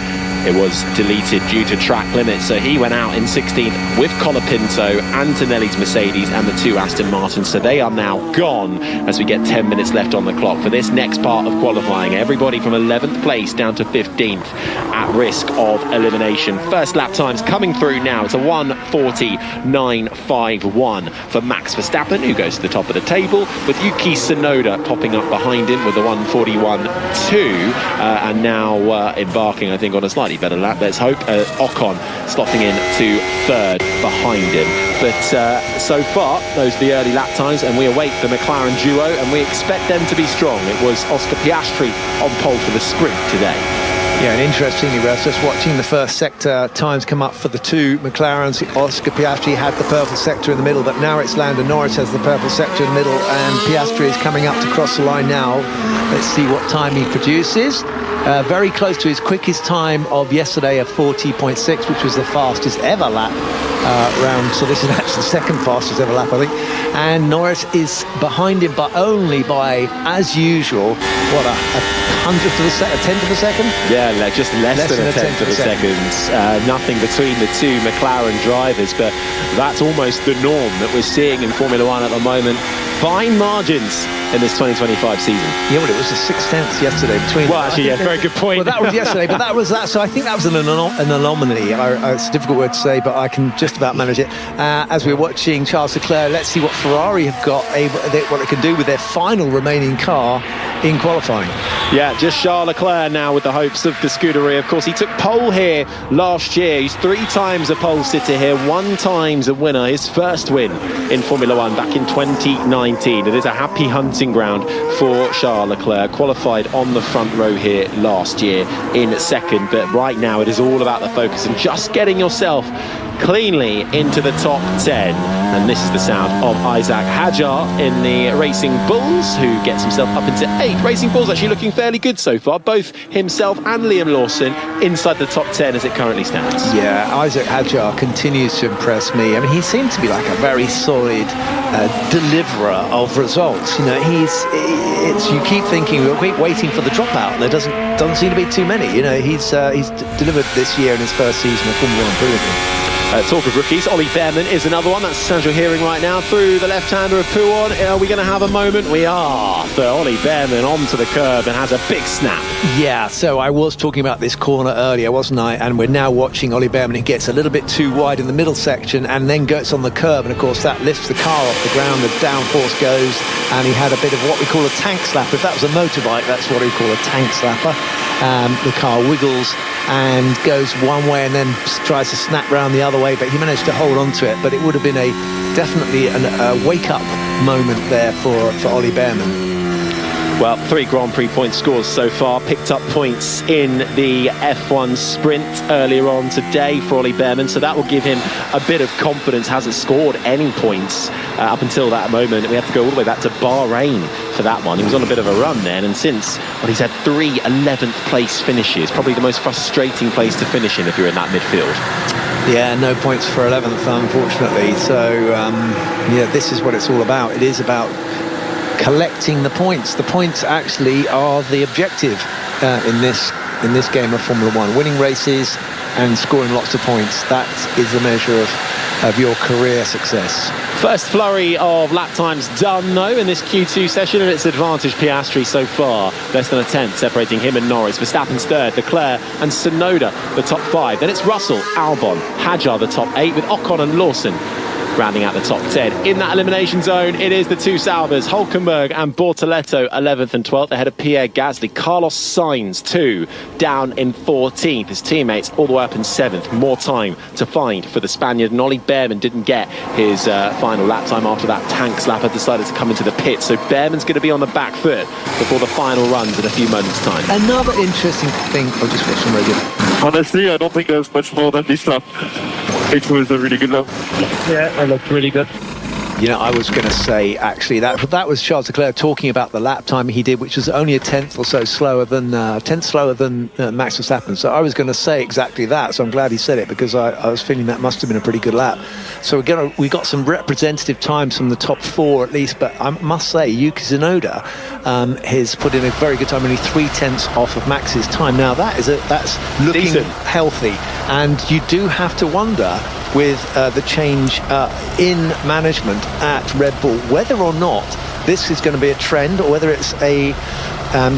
it was deleted due to track limits. So he went out in 16th with Colapinto, Antonelli's Mercedes and the 2 Aston Martins. So they are now gone as we get 10 minutes left on the clock for this next part of qualifying. Everybody from 11th place down to 15th at risk of elimination. First lap times coming through now. It's a 1:49.51 for Max Verstappen, who goes to the top of the table, with Yuki Tsunoda popping up behind him with a 1:41.2 and now embarking, I think, on a slightly better lap. Let's hope. Ocon slotting in to 3rd behind him. But so far, those are the early lap times, and we await the McLaren duo, and we expect them to be strong. It was Oscar Piastri on pole for the sprint today. Yeah, and interestingly, we're just watching the first sector times come up for the 2 McLarens. Oscar Piastri had the purple sector in the middle, but now it's Lando Norris has the purple sector in the middle, and Piastri is coming up to cross the line now. Let's see what time he produces. Very close to his quickest time of yesterday of 40.6, which was the fastest ever lap round. So this is actually the second fastest ever lap, I think. And Norris is behind him, but only by, as usual, what, a hundredth of a second, a tenth of a second? Yeah, just less than a tenth of a second. Nothing between the 2 McLaren drivers, but that's almost the norm that we're seeing in Formula One at the moment. Fine margins in this 2025 season. Yeah, well, it was the 6/10 yesterday between. Well, actually, yeah, very good point. Well, that was yesterday, but that was that. So I think that was an anomaly. It's a difficult word to say, but I can just about manage it. As we're watching Charles Leclerc, let's see what Ferrari have got, what they can do with their final remaining car in qualifying. Yeah, just Charles Leclerc now with the hopes of the Scuderia. Of course, he took pole here last year. He's 3 times a pole sitter here, 1 times a winner. His first win in Formula One back in 2019. It is a happy hunting ground for Charles Leclerc. Qualified on the front row here last year in 2nd, but right now it is all about the focus and just getting yourself cleanly into the top 10. And this is the sound of Isaac Hadjar in the Racing Bulls, who gets himself up into 8th. Racing Bulls actually looking fairly good so far, both himself and Liam Lawson inside the top 10 as it currently stands. Yeah, Isaac Hadjar continues to impress me. I mean, he seems to be like a very solid deliverer of results. You keep thinking, we'll keep waiting for the dropout, and there doesn't seem to be too many. He's delivered this year in his first season of Formula One brilliantly. Talk of rookies, Ollie Behrman is another one. That's the sound you're hearing right now through the left-hander of Pouon. Are we going to have a moment? We are. So Ollie Behrman onto the curb and has a big snap. Yeah, so I was talking about this corner earlier, wasn't I? And we're now watching Ollie Behrman. He gets a little bit too wide in the middle section and then gets on the curb. And, of course, that lifts the car off the ground. The downforce goes, and he had a bit of what we call a tank slapper. If that was a motorbike, that's what we call a tank slapper. The car wiggles and goes one way and then tries to snap round the other way, but he managed to hold on to it. But it would have been definitely a wake-up moment there for Ollie Behrman. Well, 3 Grand Prix point scores so far. Picked up points in the F1 sprint earlier on today for Ollie Behrman, so that will give him a bit of confidence. Hasn't scored any points up until that moment. We have to go all the way back to Bahrain for that one. He was on a bit of a run then, and since, well, he's had 3 11th place finishes. Probably the most frustrating place to finish in if you're in that midfield. Yeah, no points for 11th, unfortunately. So, this is what it's all about. It is about collecting the points. The points actually are the objective in this game of Formula One. Winning races and scoring lots of points. That is the measure of of your career success. First flurry of lap times done, though, in this Q2 session, and it's advantage Piastri so far. Less than a tenth separating him and Norris. Verstappen's third, Leclerc and Tsunoda the top 5. Then it's Russell, Albon, Hadjar the top 8, with Ocon and Lawson rounding out the top 10. In that elimination zone, it is the two Saubers, Hülkenberg and Bortoleto, 11th and 12th, ahead of Pierre Gasly. Carlos Sainz, 2, down in 14th. His teammates all the way up in 7th. More time to find for the Spaniard. And Ollie Behrman didn't get his final lap time after that tanks lap had decided to come into the pit. So Behrman's going to be on the back foot before the final runs in a few moments' time. Another interesting thing, I'll just watch some radio. Honestly, I don't think there's much more than this lap. It was a really good lap. Yeah, it looked really good. You know, I was going to say, actually, that was Charles Leclerc talking about the lap time he did, which was only a tenth or so slower than Max Verstappen. So I was going to say exactly that. So I'm glad he said it, because I was feeling that must have been a pretty good lap. So we got some representative times from the top 4 at least. But I must say, Yuki Tsunoda has put in a very good time, only 3/10 off of Max's time. Now that's looking decent, healthy, and you do have to wonder with the change in management at Red Bull, whether or not this is going to be a trend or whether it's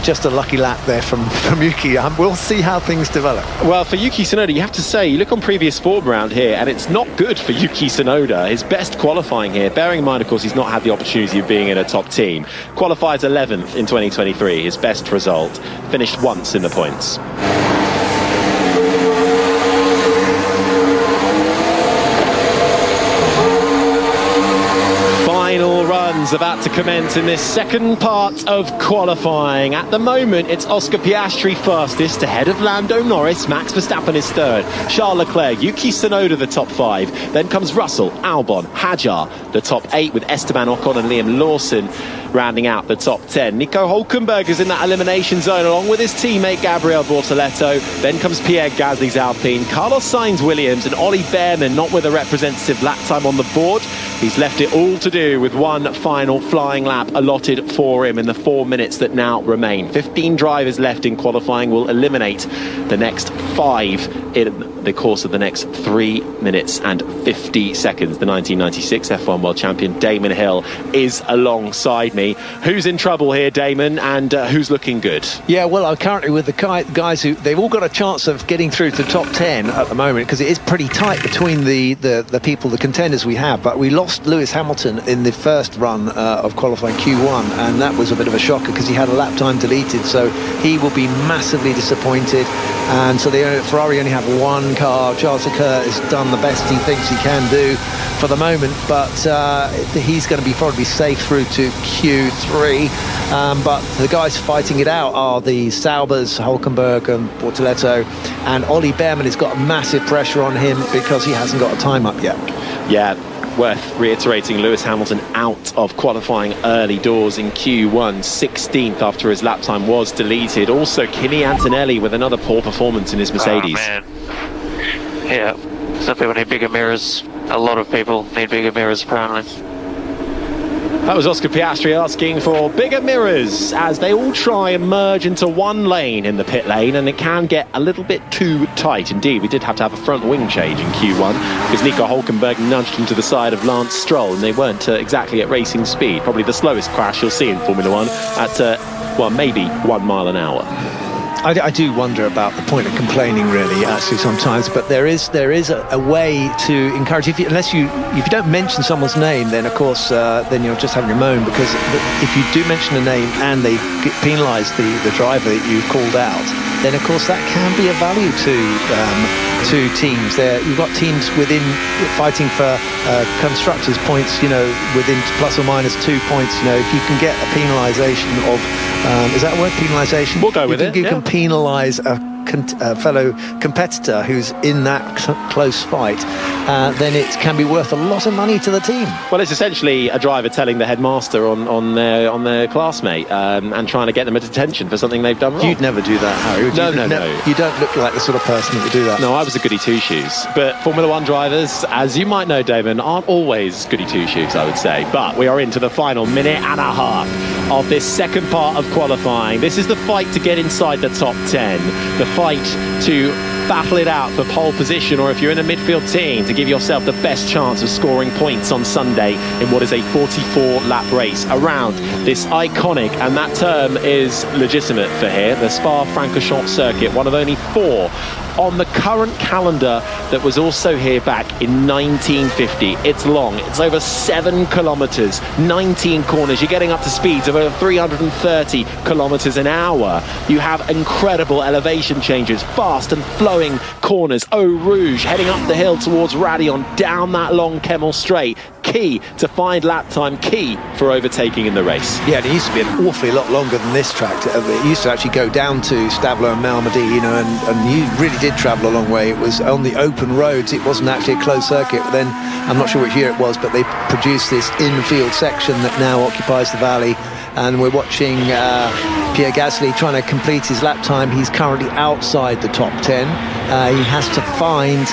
just a lucky lap there from Yuki. We'll see how things develop. Well, for Yuki Tsunoda, you have to say, you look on previous form round here, and it's not good for Yuki Tsunoda. His best qualifying here, bearing in mind, of course, he's not had the opportunity of being in a top team. Qualified 11th in 2023, his best result. Finished once in the points. Final runs about to commence in this second part of qualifying. At the moment, it's Oscar Piastri fastest, ahead of Lando Norris. Max Verstappen is third. Charles Leclerc, Yuki Tsunoda the top 5. Then comes Russell, Albon, Hadjar the top 8, with Esteban Ocon and Liam Lawson rounding out the top 10. Nico Hülkenberg is in that elimination zone along with his teammate Gabriel Bortoleto. Then comes Pierre Gasly's Alpine, Carlos Sainz Williams, and Ollie Behrman not with a representative lap time on the board. He's left it all to do with one final flying lap allotted for him in the 4 minutes that now remain. 15 drivers left in qualifying. Will eliminate the next 5 in the course of the next 3 minutes and 50 seconds. The 1996 F1 World Champion Damon Hill is alongside me. Who's in trouble here, Damon, and who's looking good? Yeah, well, I'm currently with the guys who, they've all got a chance of getting through to the top 10 at the moment, because it is pretty tight between the people, the contenders we have. But we lost Lewis Hamilton in the first run of qualifying Q1, and that was a bit of a shocker because he had a lap time deleted, so he will be massively disappointed. And so Ferrari only have one car. Charles Leclerc has done the best he thinks he can do for the moment, but he's going to be probably safe through to Q3. But the guys fighting it out are the Saubers, Hülkenberg and Bortoleto, and Ollie Behrman has got massive pressure on him because he hasn't got a time up yet. Yeah, worth reiterating, Lewis Hamilton out of qualifying early doors in Q1, 16th after his lap time was deleted. Also, Kimi Antonelli with another poor performance in his Mercedes. Oh, man. Yeah, some people need bigger mirrors. A lot of people need bigger mirrors, apparently. That was Oscar Piastri asking for bigger mirrors as they all try and merge into one lane in the pit lane, and it can get a little bit too tight. Indeed, we did have to have a front wing change in Q1 because Nico Hülkenberg nudged him to the side of Lance Stroll, and they weren't exactly at racing speed. Probably the slowest crash you'll see in Formula One at, well, maybe 1 mile an hour. I do wonder about the point of complaining, really, actually, sometimes. But there is a way to encourage. If you don't mention someone's name, then of course then you're just having a moan. Because if you do mention a name and they penalise the driver that you've called out, then of course that can be of value to teams. You've got teams within fighting for constructors points, within plus or minus 2 points. If you can get a penalisation of, is that a word, penalisation? We'll go with it. You can penalise a fellow competitor who's in that close fight, then it can be worth a lot of money to the team. Well, it's essentially a driver telling the headmaster on their classmate and trying to get them a detention for something they've done wrong. You'd never do that, Harry, would you? No. You don't look like the sort of person that would do that. No, I was a goody two-shoes. But Formula One drivers, as you might know, Damon, aren't always goody two-shoes, I would say. But we are into the final minute and a half of this second part of qualifying. This is the fight to get inside the top 10. The fight to battle it out for pole position, or if you're in a midfield team, to give yourself the best chance of scoring points on Sunday in what is a 44-lap race around this iconic, and that term is legitimate for here, the Spa-Francorchamps circuit, one of only 4 on the current calendar that was also here back in 1950. It's long, it's over 7 kilometers, 19 corners, you're getting up to speeds of over 330 kilometers an hour. You have incredible elevation changes, fast and flowing corners. Eau Rouge heading up the hill towards Radion, down that long Kemmel Straight. Key to find lap time, key for overtaking in the race. Yeah, and it used to be an awfully lot longer than this track. It used to actually go down to Stavelot and Malmedy, you know, and you really did travel a long way. It was on the open roads. It wasn't actually a closed circuit. But then, I'm not sure which year it was, but they produced this infield section that now occupies the valley. And we're watching Pierre Gasly trying to complete his lap time. He's currently outside the top 10. He has to find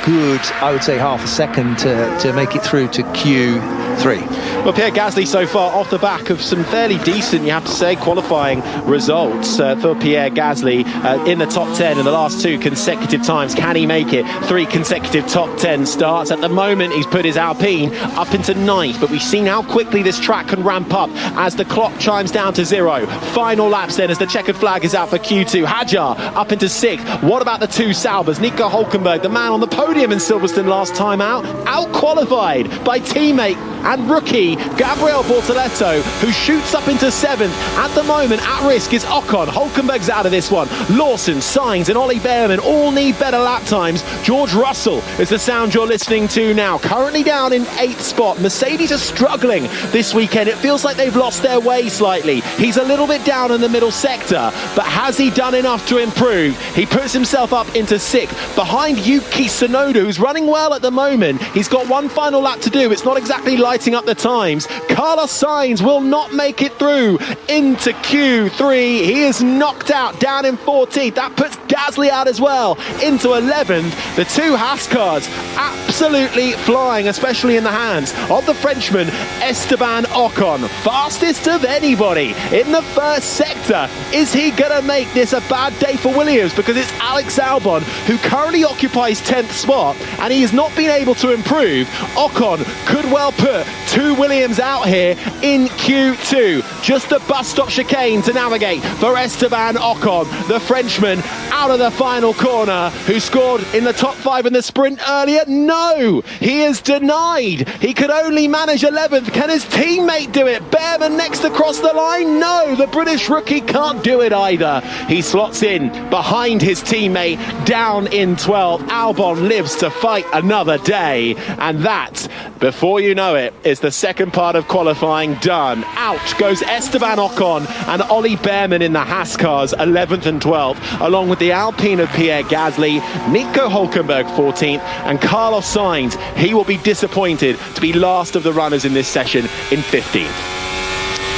good, I would say, half a second to make it through to Q3. Well, Pierre Gasly so far off the back of some fairly decent, you have to say, qualifying results for Pierre Gasly in the top 10 in the last 2 consecutive times. Can he make it? 3 consecutive top 10 starts. At the moment, he's put his Alpine up into 9th, but we've seen how quickly this track can ramp up as the clock chimes down to 0. Final laps then as the checkered flag is out for Q2. Hadjar up into 6th. What about the 2 Saubers? Nico Hulkenberg, the man on the podium in Silverstone last time out qualified by teammate and rookie Gabriel Bortoleto, who shoots up into 7th. At the moment, at risk is Ocon. Hulkenberg's out of this one. Lawson, Sainz and Ollie Behrman all need better lap times. George Russell is the sound you're listening to now, currently down in 8th spot. Mercedes are struggling this weekend. It feels like they've lost their way slightly. He's a little bit down in the middle sector, but has he done enough to improve? He puts himself up into 6th behind Yuki Tsunoda, who's running well at the moment. He's got one final lap to do. It's not exactly lighting up the times. Carlos Sainz will not make it through into Q3. He is knocked out down in 14th. That puts Gasly out as well into 11th. The 2 Haas cars absolutely flying, especially in the hands of the Frenchman Esteban Ocon. Fastest of anybody in the first sector. Is he going to make this a bad day for Williams? Because it's Alex Albon who currently occupies 10th spot, and he has not been able to improve. Ocon could well put 2 Williams out here in Q2. Just the bus stop chicane to navigate for Esteban Ocon, the Frenchman, out of the final corner, who scored in the top 5 in the sprint earlier. No, he is denied. He could only manage 11th. Can his teammate do it? Behrman next across the line? No, the British rookie can't do it either. He slots in behind his teammate down in 12th. Albon lives to fight another day, and that, before you know it, is the second part of qualifying done. Out goes Esteban Ocon and Ollie Behrman in the Haas cars, 11th and 12th, along with the Alpine of Pierre Gasly, Nico Hulkenberg 14th, and Carlos Sainz. He will be disappointed to be last of the runners in this session in 15th.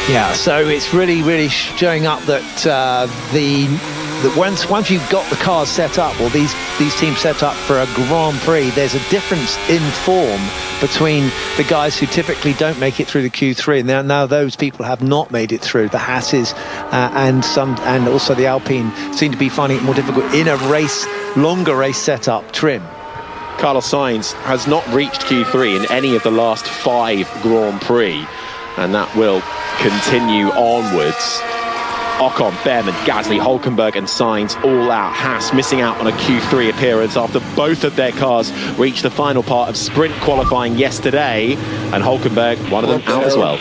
Yeah, so it's really showing up that that once you've got the cars set up, or these teams set up for a Grand Prix, there's a difference in form between the guys who typically don't make it through the Q3, and now those people have not made it through. The Hasses and also the Alpine seem to be finding it more difficult in a longer race setup trim. Carlos Sainz has not reached Q3 in any of the last 5 Grand Prix, and that will continue onwards. Ocon, Behrman, Gasly, Hulkenberg and Sainz all out. Haas missing out on a Q3 appearance after both of their cars reached the final part of sprint qualifying yesterday, and Hulkenberg, one of them, out as well.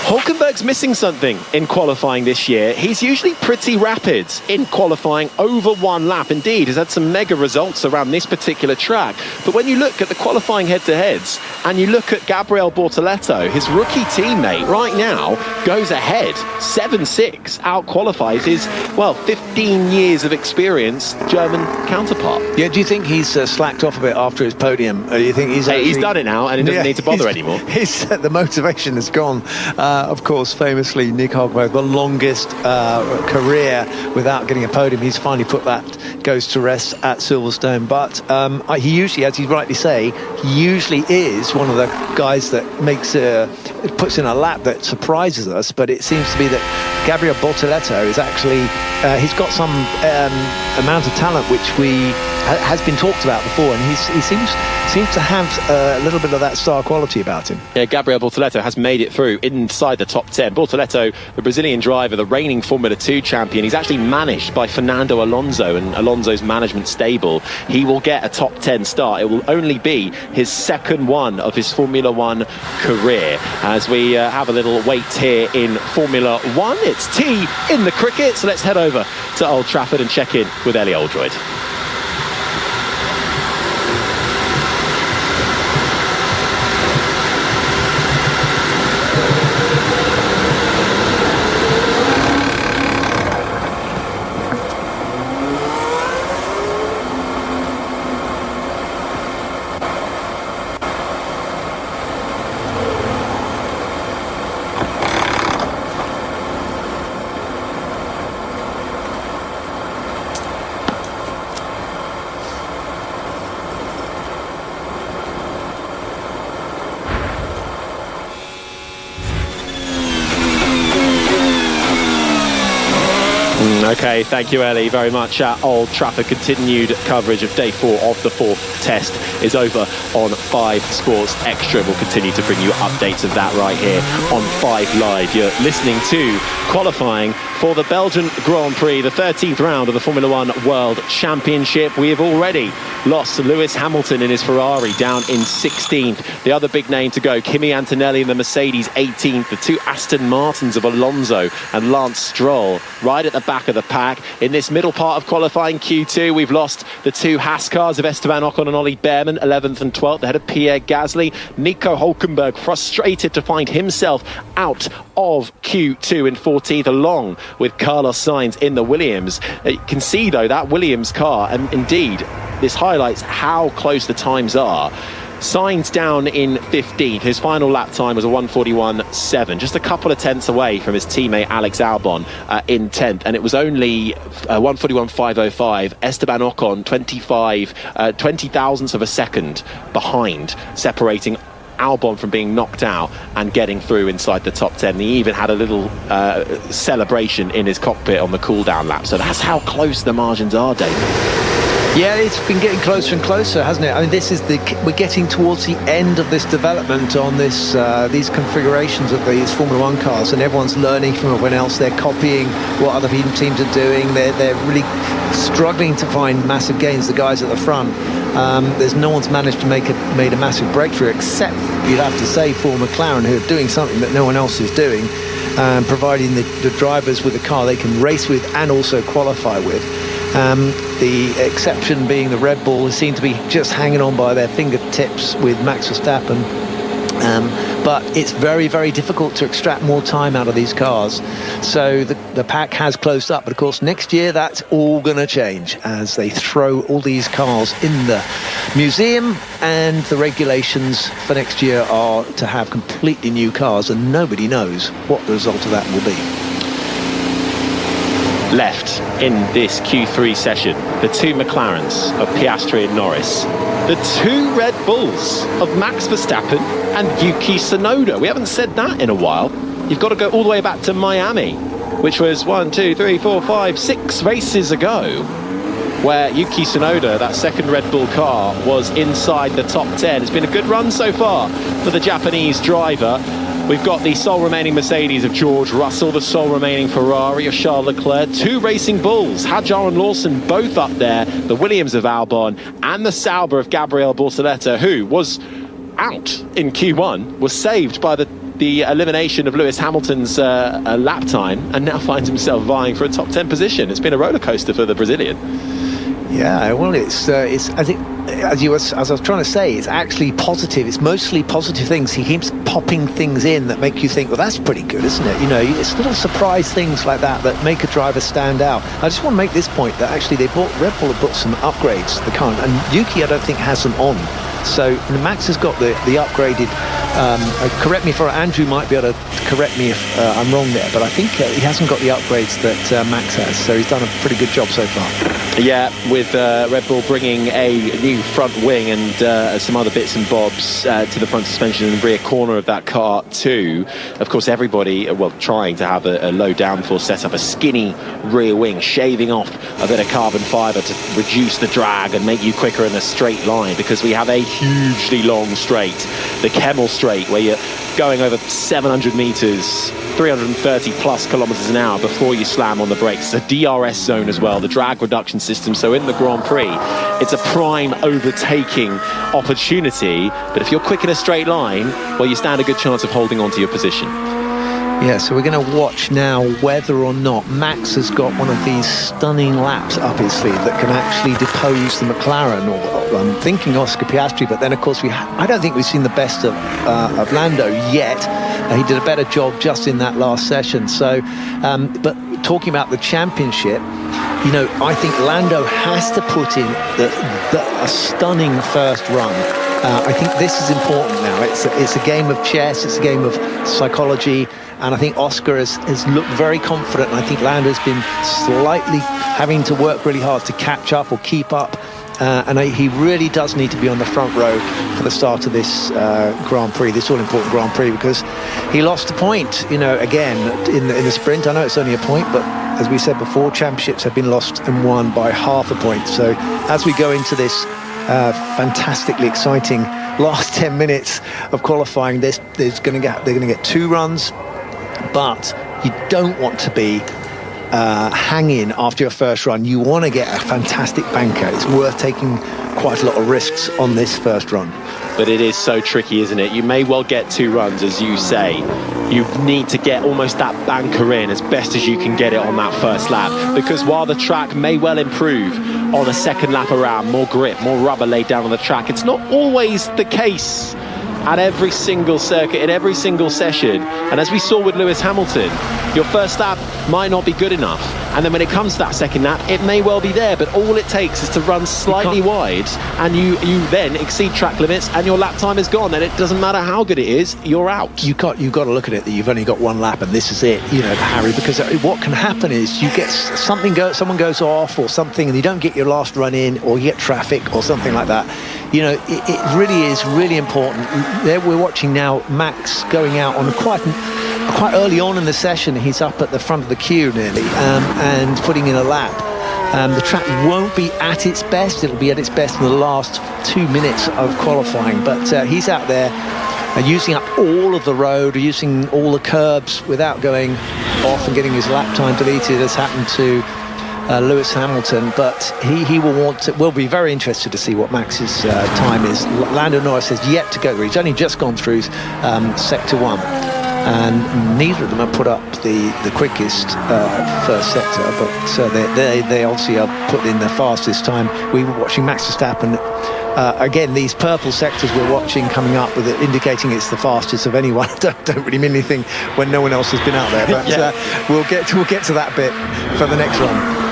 Hulkenberg's missing something in qualifying this year. He's usually pretty rapid in qualifying, over 1 lap. Indeed, has had some mega results around this particular track. But when you look at the qualifying head-to-heads and you look at Gabriel Bortoleto, his rookie teammate right now goes ahead, 7-6, out-qualifies his, 15 years of experience German counterpart. Yeah, do you think he's slacked off a bit after his podium? Do you think he's done it now and he doesn't need to bother anymore? The motivation has gone. Of course, famously, Nick Hulkenberg, the longest career without getting a podium. He's finally put that, goes to rest at Silverstone. But he usually, as you rightly say, he usually is one of the guys that puts in a lap that surprises us. But it seems to be that Gabriel Bortoleto is actually, he's got some amount of talent which has been talked about before, and he seems to have a little bit of that star quality about him. Yeah, Gabriel Bortoleto has made it through inside the top 10. Bortoleto, the Brazilian driver, the reigning Formula 2 champion, he's actually managed by Fernando Alonso and Alonso's management stable. He will get a top 10 start. It will only be his second one of his Formula 1 career. As we have a little wait here in Formula 1, it's tea in the cricket, so let's head over to Old Trafford and check in with Ellie Oldroyd. Okay, thank you, Ellie, very much. Old Trafford. Continued coverage of day 4 of the 4th test is over on 5 Sports Extra. We'll continue to bring you updates of that right here on 5 Live. You're listening to qualifying for the Belgian Grand Prix, the 13th round of the Formula 1 World Championship. We have already lost Lewis Hamilton in his Ferrari down in 16th. The other big name to go, Kimi Antonelli in the Mercedes 18th. The 2 Aston Martins of Alonso and Lance Stroll right at the back of the pack. In this middle part of qualifying Q2, we've lost the 2 Haas cars of Esteban Ocon and Ollie Behrman, 11th and 12th, ahead of Pierre Gasly. Nico Hulkenberg frustrated to find himself out of Q2 in 14th, along with Carlos Sainz in the Williams. You can see, though, that Williams car, and indeed, this highlights how close the times are. Sainz down in 15th. His final lap time was a 1:41.7, just a couple of tenths away from his teammate Alex Albon in 10th, and it was only 1:41.505. Esteban Ocon 20 thousandths of a second behind, separating Albon from being knocked out and getting through inside the top 10. He even had a little celebration in his cockpit on the cool-down lap. So that's how close the margins are, David. Yeah, it's been getting closer and closer, hasn't it? I mean, we're getting towards the end of this development on this these configurations of these Formula 1 cars, and everyone's learning from everyone else. They're copying what other teams are doing. They're really struggling to find massive gains. The guys at the front, there's no one's managed to made a massive breakthrough, except you'd have to say for McLaren, who are doing something that no one else is doing, providing the drivers with a car they can race with and also qualify with. The exception being the Red Bull, who seem to be just hanging on by their fingertips with Max Verstappen. But it's very, very difficult to extract more time out of these cars. So the pack has closed up. But of course, next year, that's all going to change as they throw all these cars in the museum. And the regulations for next year are to have completely new cars. And nobody knows what the result of that will be. Left in this Q3 session, the 2 McLarens of Piastri and Norris, the 2 Red Bulls of Max Verstappen and Yuki Tsunoda. We haven't said that in a while. You've got to go all the way back to Miami, which was 6 races ago, where Yuki Tsunoda, that second Red Bull car, was inside the top 10. It's been a good run so far for the Japanese driver. We've got the sole remaining Mercedes of George Russell, the sole remaining Ferrari of Charles Leclerc, 2 Racing Bulls, Hadjar and Lawson both up there, the Williams of Albon, and the Sauber of Gabriel Bortoleto, who was out in Q1, was saved by the elimination of Lewis Hamilton's lap time, and now finds himself vying for a top 10 position. It's been a roller coaster for the Brazilian. Yeah, well, it's I think, as I was trying to say, it's actually positive. It's mostly positive things. He keeps popping things in that make you think, well, that's pretty good, isn't it? You know, it's little surprise things like that make a driver stand out. I just want to make this point that actually Red Bull have brought some upgrades to the car, and Yuki, I don't think, has them on. So Max has got the upgraded. Correct me if Andrew might be able to correct me if I'm wrong there, but I think he hasn't got the upgrades that Max has. So he's done a pretty good job so far. Yeah, with Red Bull bringing a new front wing and some other bits and bobs to the front suspension and rear corner of that car too. Of course, everybody, trying to have a low downforce setup, a skinny rear wing, shaving off a bit of carbon fibre to reduce the drag and make you quicker in a straight line, because we have a hugely long straight, the Kemmel straight, where you're going over 700 metres, 330 plus kilometres an hour before you slam on the brakes. It's a DRS zone as well, the drag reduction system. So in the Grand Prix, it's a prime overtaking opportunity. But if you're quick in a straight line, well, you stand a good chance of holding on to your position. Yeah, so we're going to watch now whether or not Max has got one of these stunning laps up his sleeve that can actually depose the McLaren, or I'm thinking Oscar Piastri, but then of course I don't think we've seen the best of Lando yet. He did a better job just in that last session. So, but talking about the championship, you know, I think Lando has to put in a stunning first run. I think this is important now. It's a game of chess, it's a game of psychology, and I think Oscar has looked very confident, and I think Lando has been slightly having to work really hard to catch up or keep up. And he really does need to be on the front row for the start of this Grand Prix, this all-important Grand Prix, because he lost a point, you know, again, in the sprint. I know it's only a point, but as we said before, championships have been lost and won by half a point. So as we go into this fantastically exciting last 10 minutes of qualifying, they're going to get 2 runs, but you don't want to be hanging after your first run. You want to get a fantastic banker. It's worth taking quite a lot of risks on this first run. But it is so tricky, isn't it? You may well get 2 runs, as you say. You need to get almost that banker in as best as you can get it on that first lap, because while the track may well improve on a second lap around, more grip, more rubber laid down on the track, it's not always the case at every single circuit, in every single session. And as we saw with Lewis Hamilton, your first lap might not be good enough, and then when it comes to that second lap, it may well be there, but all it takes is to run slightly wide, and you then exceed track limits, and your lap time is gone, and it doesn't matter how good it is, you're out. You've got to look at it that you've only got 1 lap, and this is it, you know, Harry, because what can happen is you get someone goes off or something, and you don't get your last run in, or you get traffic or something like that. You know, it really is really important. There we're watching now Max going out on quite early on in the session. He's up at the front of the queue nearly, and putting in a lap. The track won't be at its best. It'll be at its best in the last 2 minutes of qualifying, but he's out there using up all of the road, using all the curbs without going off and getting his lap time deleted, as happened to Lewis Hamilton. But he will be very interested to see what Max's time is. Lando Norris has yet to go. He's only just gone through sector 1, and neither of them have put up the quickest first sector, but they obviously are putting in the fastest time. We were watching Max Verstappen. Again, these purple sectors we're watching coming up with it, indicating it's the fastest of anyone. don't really mean anything when no one else has been out there, but yeah. we'll get to that bit for the next run.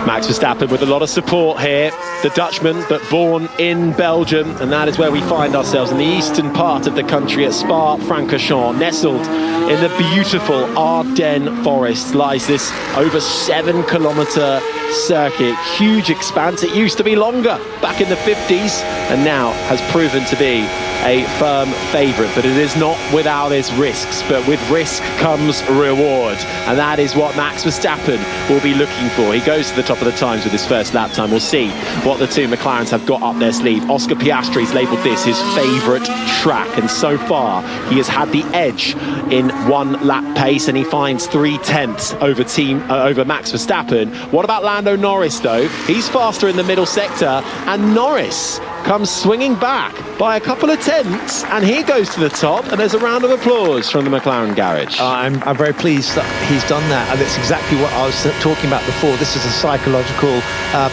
Max Verstappen with a lot of support here, the Dutchman, but born in Belgium, and that is where we find ourselves, in the eastern part of the country at Spa-Francorchamps. Nestled in the beautiful Ardennes forest lies this over 7-kilometre circuit, huge expanse. It used to be longer back in the 50s and now has proven to be a firm favourite, but it is not without its risks. But with risk comes reward, and that is what Max Verstappen will be looking for. He goes to the top of the times with his first lap time. We'll see what the 2 McLarens have got up their sleeve. Oscar Piastri's labelled this his favourite track, and so far he has had the edge in 1 lap pace, and he finds 3/10 over Max Verstappen. What about Lando Norris though? He's faster in the middle sector, and Norris comes swinging back by a couple of tenths, and he goes to the top, and there's a round of applause from the McLaren garage. I'm very pleased that he's done that, and it's exactly what I was talking about before. This is a psychological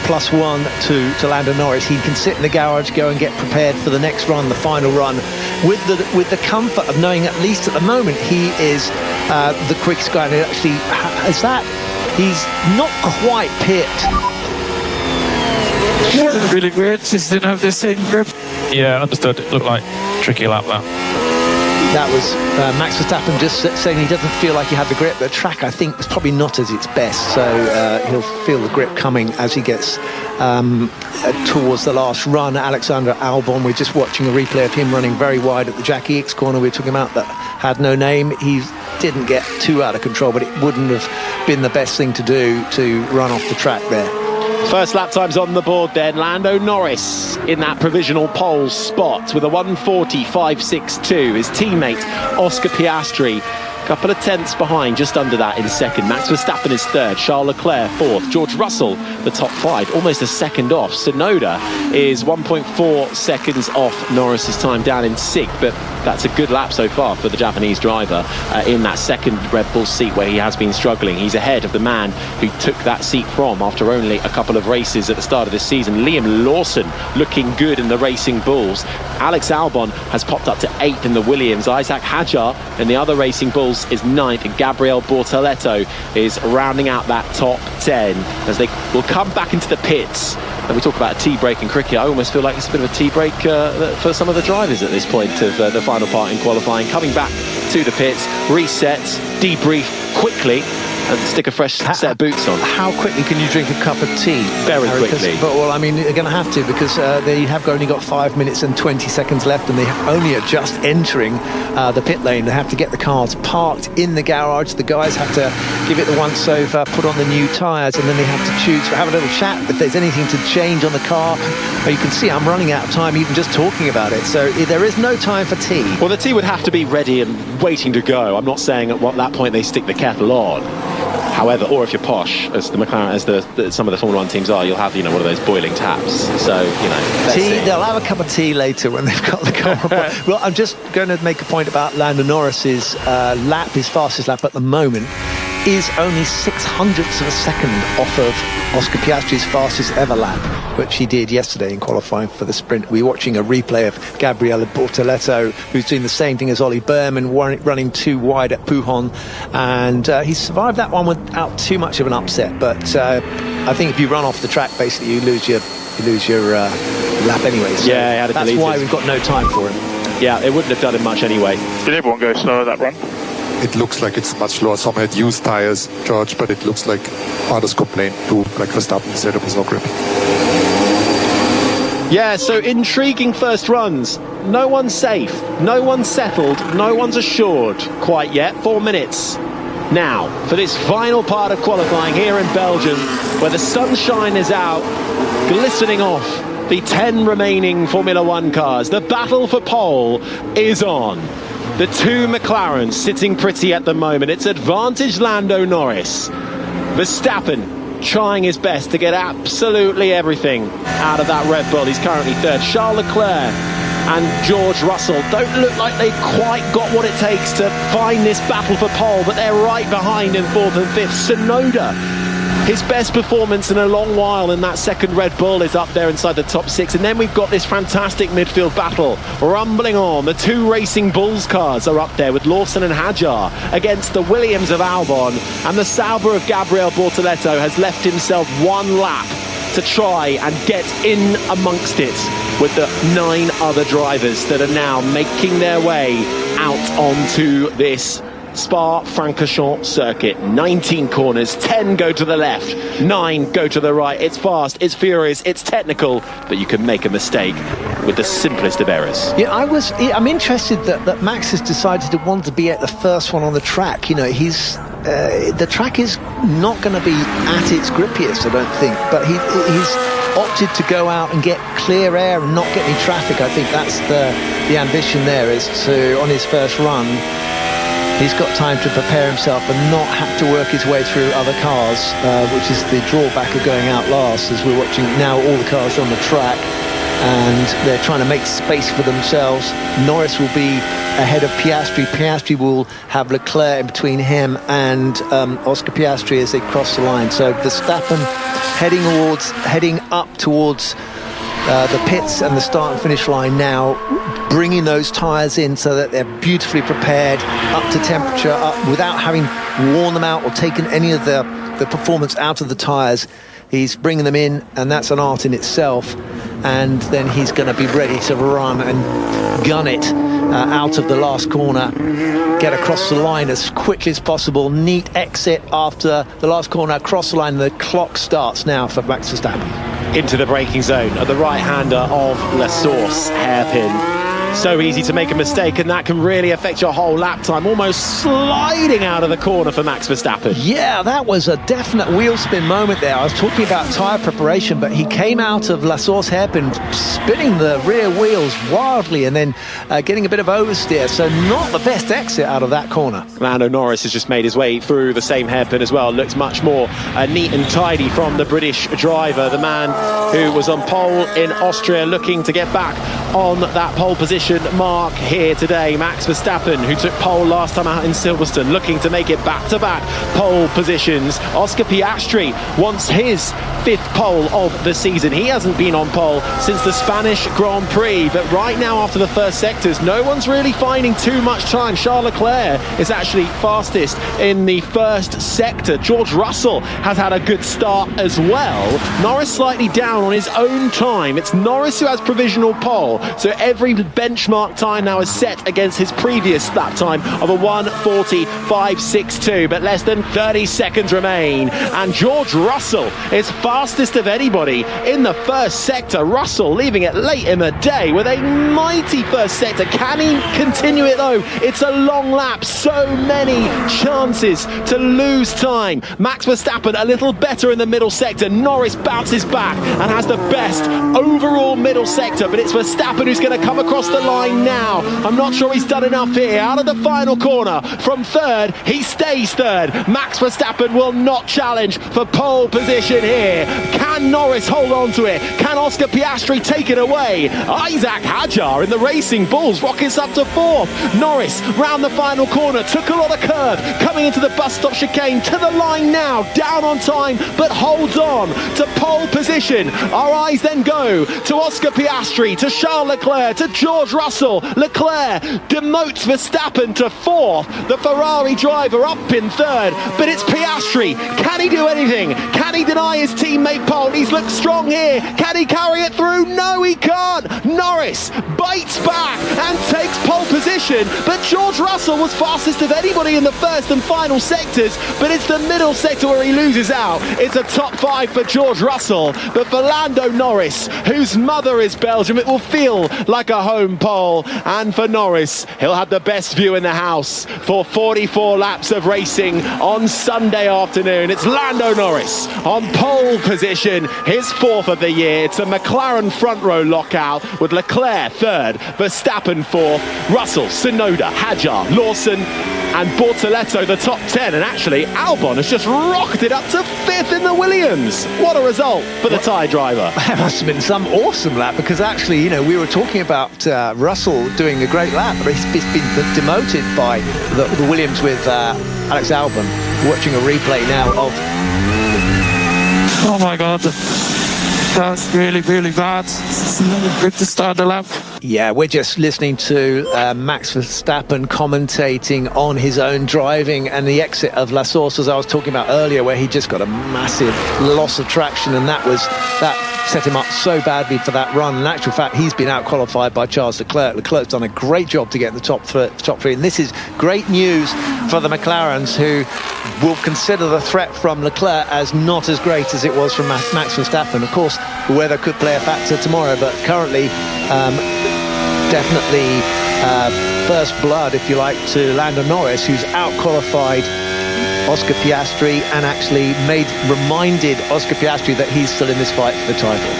+1 to Lando Norris. He can sit in the garage, go and get prepared for the next run, the final run, with the comfort of knowing, at least at the moment, he is the quickest guy, and it actually has that. He's not quite pipped. Really weird, just didn't have the same grip. Yeah, understood. It looked like tricky lap that. That was Max Verstappen just saying he doesn't feel like he had the grip. The track, I think, is probably not at its best, so he'll feel the grip coming as he gets towards the last run. Alexander Albon, we're just watching a replay of him running very wide at the Jackie Hicks corner we were talking about that had no name. He didn't get too out of control, but it wouldn't have been the best thing to do to run off the track there. First lap times on the board then. Lando Norris in that provisional pole spot with a 1:40.562. His teammate Oscar Piastri, couple of tenths behind, just under that in second. Max Verstappen is third, Charles Leclerc fourth, George Russell the top five, almost a second off. Tsunoda is 1.4 seconds off Norris's time, down in sixth, but that's a good lap so far for the Japanese driver in that second Red Bull seat where he has been struggling. He's ahead of the man who took that seat from after only a couple of races at the start of this season. Liam Lawson looking good in the Racing Bulls. Alex Albon has popped up to 8th in the Williams. Isaac Hadjar in the other Racing Bulls is 9th, and Gabriel Bortoleto is rounding out that top 10 as they will come back into the pits. And we talk about a tea break in cricket. I almost feel like it's a bit of a tea break for some of the drivers at this point of the final part in qualifying. Coming back to the pits, reset, debrief quickly, and stick a fresh set of boots on. How quickly can you drink a cup of tea? Very quickly. But, well, I mean, they're going to have to, because they have only got 5 minutes and 20 seconds left, and they only are just entering the pit lane. They have to get the cars parked in the garage. The guys have to give it the once over, put on the new tyres, and then they have to choose, have a little chat if there's anything to change on the car. You can see I'm running out of time even just talking about it, so there is no time for tea. Well, the tea would have to be ready and waiting to go. I'm not saying at that point they stick the kettle on. However, or if you're posh, as the McLaren, as some of the Formula 1 teams are, you'll have, one of those boiling taps. So, tea. They'll have a cup of tea later when they've got the car. Well, I'm just going to make a point about Lando Norris's lap. His fastest lap at the moment is only 0.06 of a second off of Oscar Piastri's fastest ever lap, which he did yesterday in qualifying for the sprint. We're watching a replay of Gabriele Bortoleto, who's doing the same thing as Ollie Berman, running too wide at Pujon, and he survived that one without too much of an upset. But I think if you run off the track, basically you lose your lap anyway. So yeah, that's why we've got no time for him. Yeah, it wouldn't have done him much anyway. Did everyone go slower that run? It looks like it's much lower. Some had used tyres, George, but it looks like others complained too. Like Verstappen said, it was no grip. Yeah, so intriguing first runs. No one's safe, no one's settled, no one's assured quite yet. 4 minutes now for this final part of qualifying here in Belgium, where the sunshine is out, glistening off the 10 remaining Formula 1 cars. The battle for pole is on. The two McLarens sitting pretty at the moment. It's advantage Lando Norris. Verstappen trying his best to get absolutely everything out of that Red Bull. He's currently third. Charles Leclerc and George Russell don't look like they've quite got what it takes to find this battle for pole, but they're right behind in fourth and fifth. Tsunoda, his best performance in a long while in that second Red Bull, is up there inside the top 6. And then we've got this fantastic midfield battle rumbling on. The two Racing Bulls cars are up there with Lawson and Hadjar against the Williams of Albon, and the Sauber of Gabriel Bortoleto has left himself one lap to try and get in amongst it with the 9 other drivers that are now making their way out onto this Spa-Francorchamps circuit. 19 corners, 10 go to the left, 9 go to the right. It's fast, it's furious, it's technical, but you can make a mistake with the simplest of errors. Yeah, I'm interested that Max has decided to want to be at the first one on the track. The track is not going to be at its grippiest, I don't think, but he's opted to go out and get clear air and not get any traffic. I think that's the ambition there, is to, on his first run, he's got time to prepare himself and not have to work his way through other cars, which is the drawback of going out last, as we're watching now all the cars on the track and they're trying to make space for themselves. Norris will be ahead of Piastri. Piastri will have Leclerc in between him and Oscar Piastri as they cross the line. So Verstappen heading up towards the pits and the start and finish line now, bringing those tyres in so that they're beautifully prepared, up to temperature, without having worn them out or taken any of the performance out of the tyres. He's bringing them in, and that's an art in itself. and then he's going to be ready to run and gun it out of the last corner, get across the line as quickly as possible. Neat exit after the last corner, across the line. The clock starts now for Max Verstappen. Into the braking zone at the right-hander of La Source, hairpin. So easy to make a mistake, and that can really affect your whole lap time. Almost sliding out of the corner for Max Verstappen. Yeah, that was a definite wheel spin moment there. I was talking about tyre preparation, but he came out of La Source hairpin spinning the rear wheels wildly and then getting a bit of oversteer. So not the best exit out of that corner. Lando Norris has just made his way through the same hairpin as well. Looks much more neat and tidy from the British driver, the man who was on pole in Austria, looking to get back on that pole position mark here today. Max Verstappen, who took pole last time out in Silverstone, looking to make it back-to-back pole positions. Oscar Piastri wants his 5th pole of the season. He hasn't been on pole since the Spanish Grand Prix, but right now after the first sectors, no one's really finding too much time. Charles Leclerc is actually fastest in the first sector. George Russell has had a good start as well. Norris slightly down on his own time. It's Norris who has provisional pole, so every benchmark time now is set against his previous lap time of a 1:45.62, but less than 30 seconds remain, and George Russell is fastest of anybody in the first sector. Russell leaving it late in the day with a mighty first sector. Can he continue it though? It's a long lap, so many chances to lose time. Max Verstappen a little better in the middle sector. Norris bounces back and has the best overall middle sector, but it's Verstappen who's going to come across the line now. I'm not sure he's done enough here. Out of the final corner from third, he stays third. Max Verstappen will not challenge for pole position here. Can Norris hold on to it? Can Oscar Piastri take it away? Isaac Hadjar in the Racing Bulls rockets up to 4th. Norris round the final corner, took a lot of curve, coming into the bus stop chicane, to the line now, down on time, but holds on to pole position. Our eyes then go to Oscar Piastri, to Charles Leclerc, to George Russell. Leclerc demotes Verstappen to 4th. The Ferrari driver up in 3rd, but it's Piastri. Can he do anything? Can he deny his teammate pole? He's looked strong here. Can he carry it through? No, he can't. Norris bites back and takes pole position, but George Russell was fastest of anybody in the first and final sectors, but it's the middle sector where he loses out. It's a top 5 for George Russell, but for Lando Norris, whose mother is Belgium, it will feel like a home pole. And for Norris, he'll have the best view in the house for 44 laps of racing on Sunday afternoon. It's Lando Norris on pole position, his 4th of the year. It's a McLaren front row lockout with Leclerc 3rd, Verstappen 4th, Russell, Tsunoda, Hadjar, Lawson and Bortoletto the top 10, and actually Albon has just rocketed up to 5th in the Williams. What a result for the Thai driver. That must have been some awesome lap, because actually, you know, we were talking about Russell doing a great lap, but he's been demoted by the Williams with Alex Albon. Watching a replay now of... Oh my God, that's really, really bad. Good to start the lap. Yeah, we're just listening to Max Verstappen commentating on his own driving and the exit of La Source, as I was talking about earlier, where he just got a massive loss of traction, and that set him up so badly for that run. In actual fact, he's been out-qualified by Charles Leclerc. Leclerc's done a great job to get in the top three, and this is great news for the McLarens, who will consider the threat from Leclerc as not as great as it was from Max Verstappen. Of course, the weather could play a factor tomorrow, but currently definitely first blood, if you like, to Lando Norris, who's out-qualified Oscar Piastri and actually reminded Oscar Piastri that he's still in this fight for the title.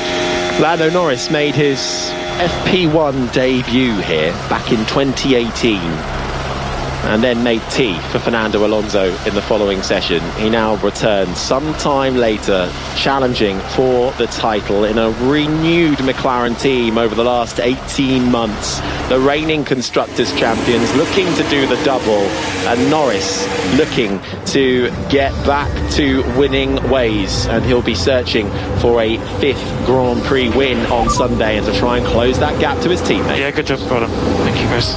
Lando Norris made his FP1 debut here back in 2018 and then made tea for Fernando Alonso in the following session. He now returns sometime later, challenging for the title in a renewed McLaren team over the last 18 months. The reigning Constructors' champions looking to do the double, and Norris looking to get back to winning ways, and he'll be searching for a 5th Grand Prix win on Sunday and to try and close that gap to his teammate. Yeah, good job, brother. Thank you, guys.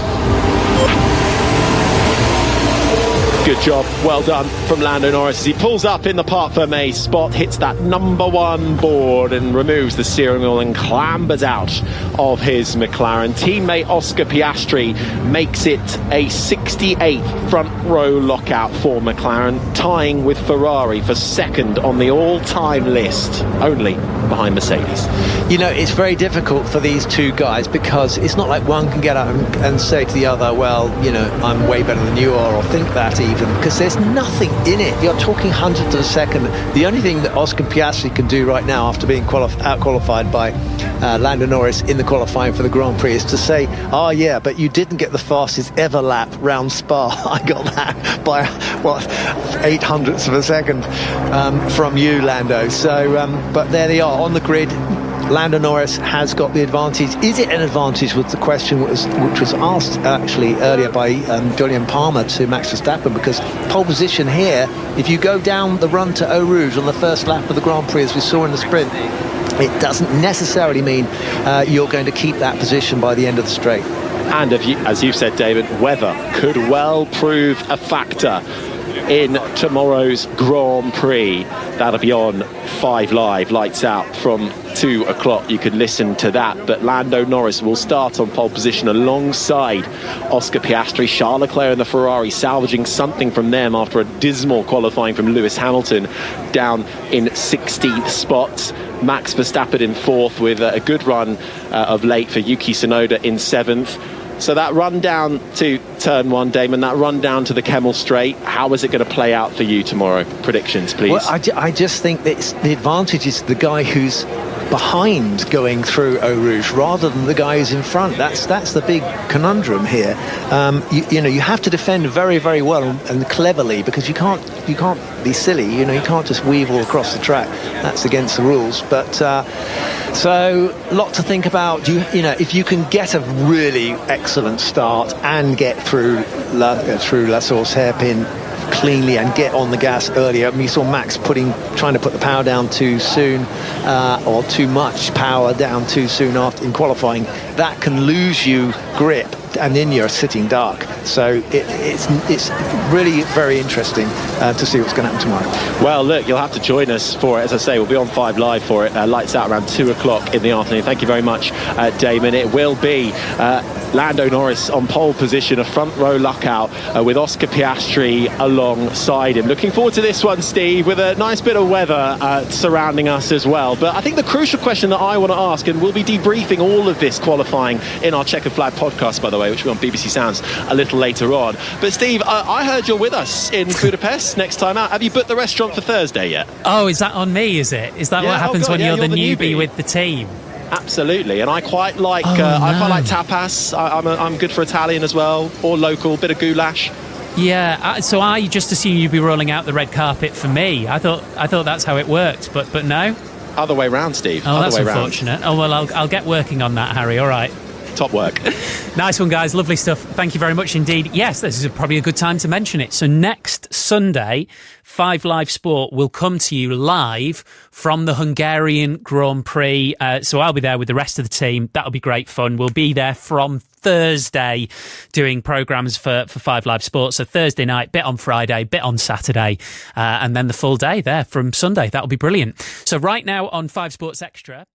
Good job, well done from Lando Norris as he pulls up in the Parc Fermé spot, hits that number 1 board and removes the steering wheel and clambers out of his McLaren. Teammate Oscar Piastri makes it a 68th front row lockout for McLaren, tying with Ferrari for second on the all-time list, only behind Mercedes. You know, it's very difficult for these two guys because it's not like one can get up and say to the other, well, you know, I'm way better than you are, or think that even, because there's nothing in it. You're talking hundredths of a second. The only thing that Oscar Piastri can do right now after being out-qualified by Lando Norris in the qualifying for the Grand Prix is to say, oh yeah, but you didn't get the fastest ever lap round Spa. I got that by, what, 800ths of a second from you, Lando. So, but there they are on the grid. Lando Norris has got the advantage. Is it an advantage was the question which was asked actually earlier by Julian Palmer to Max Verstappen, because pole position here, if you go down the run to Eau Rouge on the first lap of the Grand Prix as we saw in the sprint, it doesn't necessarily mean you're going to keep that position by the end of the straight. And as you've said, David, weather could well prove a factor in tomorrow's Grand Prix. That'll be on 5 Live, lights out from 2 o'clock. You can listen to that. But Lando Norris will start on pole position alongside Oscar Piastri. Charles Leclerc and the Ferrari salvaging something from them after a dismal qualifying from Lewis Hamilton, down in 16th spots. Max Verstappen in 4th with a good run of late for Yuki Tsunoda in 7th. So that run down to turn 1, Damon, that run down to the Kemmel Straight, how is it going to play out for you tomorrow? Predictions, please. Well, I just think that the advantage is the guy who's behind going through Eau Rouge rather than the guy who's in front. That's the big conundrum here. You know, you have to defend very, very well and cleverly, because you can't be silly. You know, you can't just weave all across the track. That's against the rules. But so a lot to think about. You know, if you can get a really excellent start and get through La Source hairpin cleanly and get on the gas earlier. I mean, you saw Max trying to put the power down too soon, or too much power down too soon after in qualifying. That can lose you grip, and then you're sitting dark. So it's really very interesting to see what's going to happen tomorrow. Well, look, you'll have to join us for it. As I say, we'll be on 5 Live for it. Lights out around 2 o'clock in the afternoon. Thank you very much, Damon. It will be Lando Norris on pole position, a front row lockout with Oscar Piastri alongside him. Looking forward to this one, Steve, with a nice bit of weather surrounding us as well. But I think the crucial question that I want to ask, and we'll be debriefing all of this qualifying in our Checkered Flag podcast, by the way, which will be on BBC Sounds a little later on. But Steve, I heard you're with us in Budapest next time out. Have you booked the restaurant for Thursday yet? Oh, is that on me, is it? Is that what happens when you're the newbie with the team? Absolutely, and I quite like I quite like tapas. I'm good for Italian as well, or local, bit of goulash. Yeah, so I just assumed you'd be rolling out the red carpet for me. I thought that's how it worked, but no. Other way round, Steve. Oh, that's unfortunate. Oh well, I'll get working on that, Harry. All right. Top work. Nice one, guys. Lovely stuff. Thank you very much indeed. Yes, this is probably a good time to mention it. So next Sunday, 5 Live Sport will come to you live from the Hungarian Grand Prix. So I'll be there with the rest of the team. That'll be great fun. We'll be there from Thursday doing programmes for 5 Live Sport. So Thursday night, bit on Friday, bit on Saturday, and then the full day there from Sunday. That'll be brilliant. So right now on 5 Sports Extra...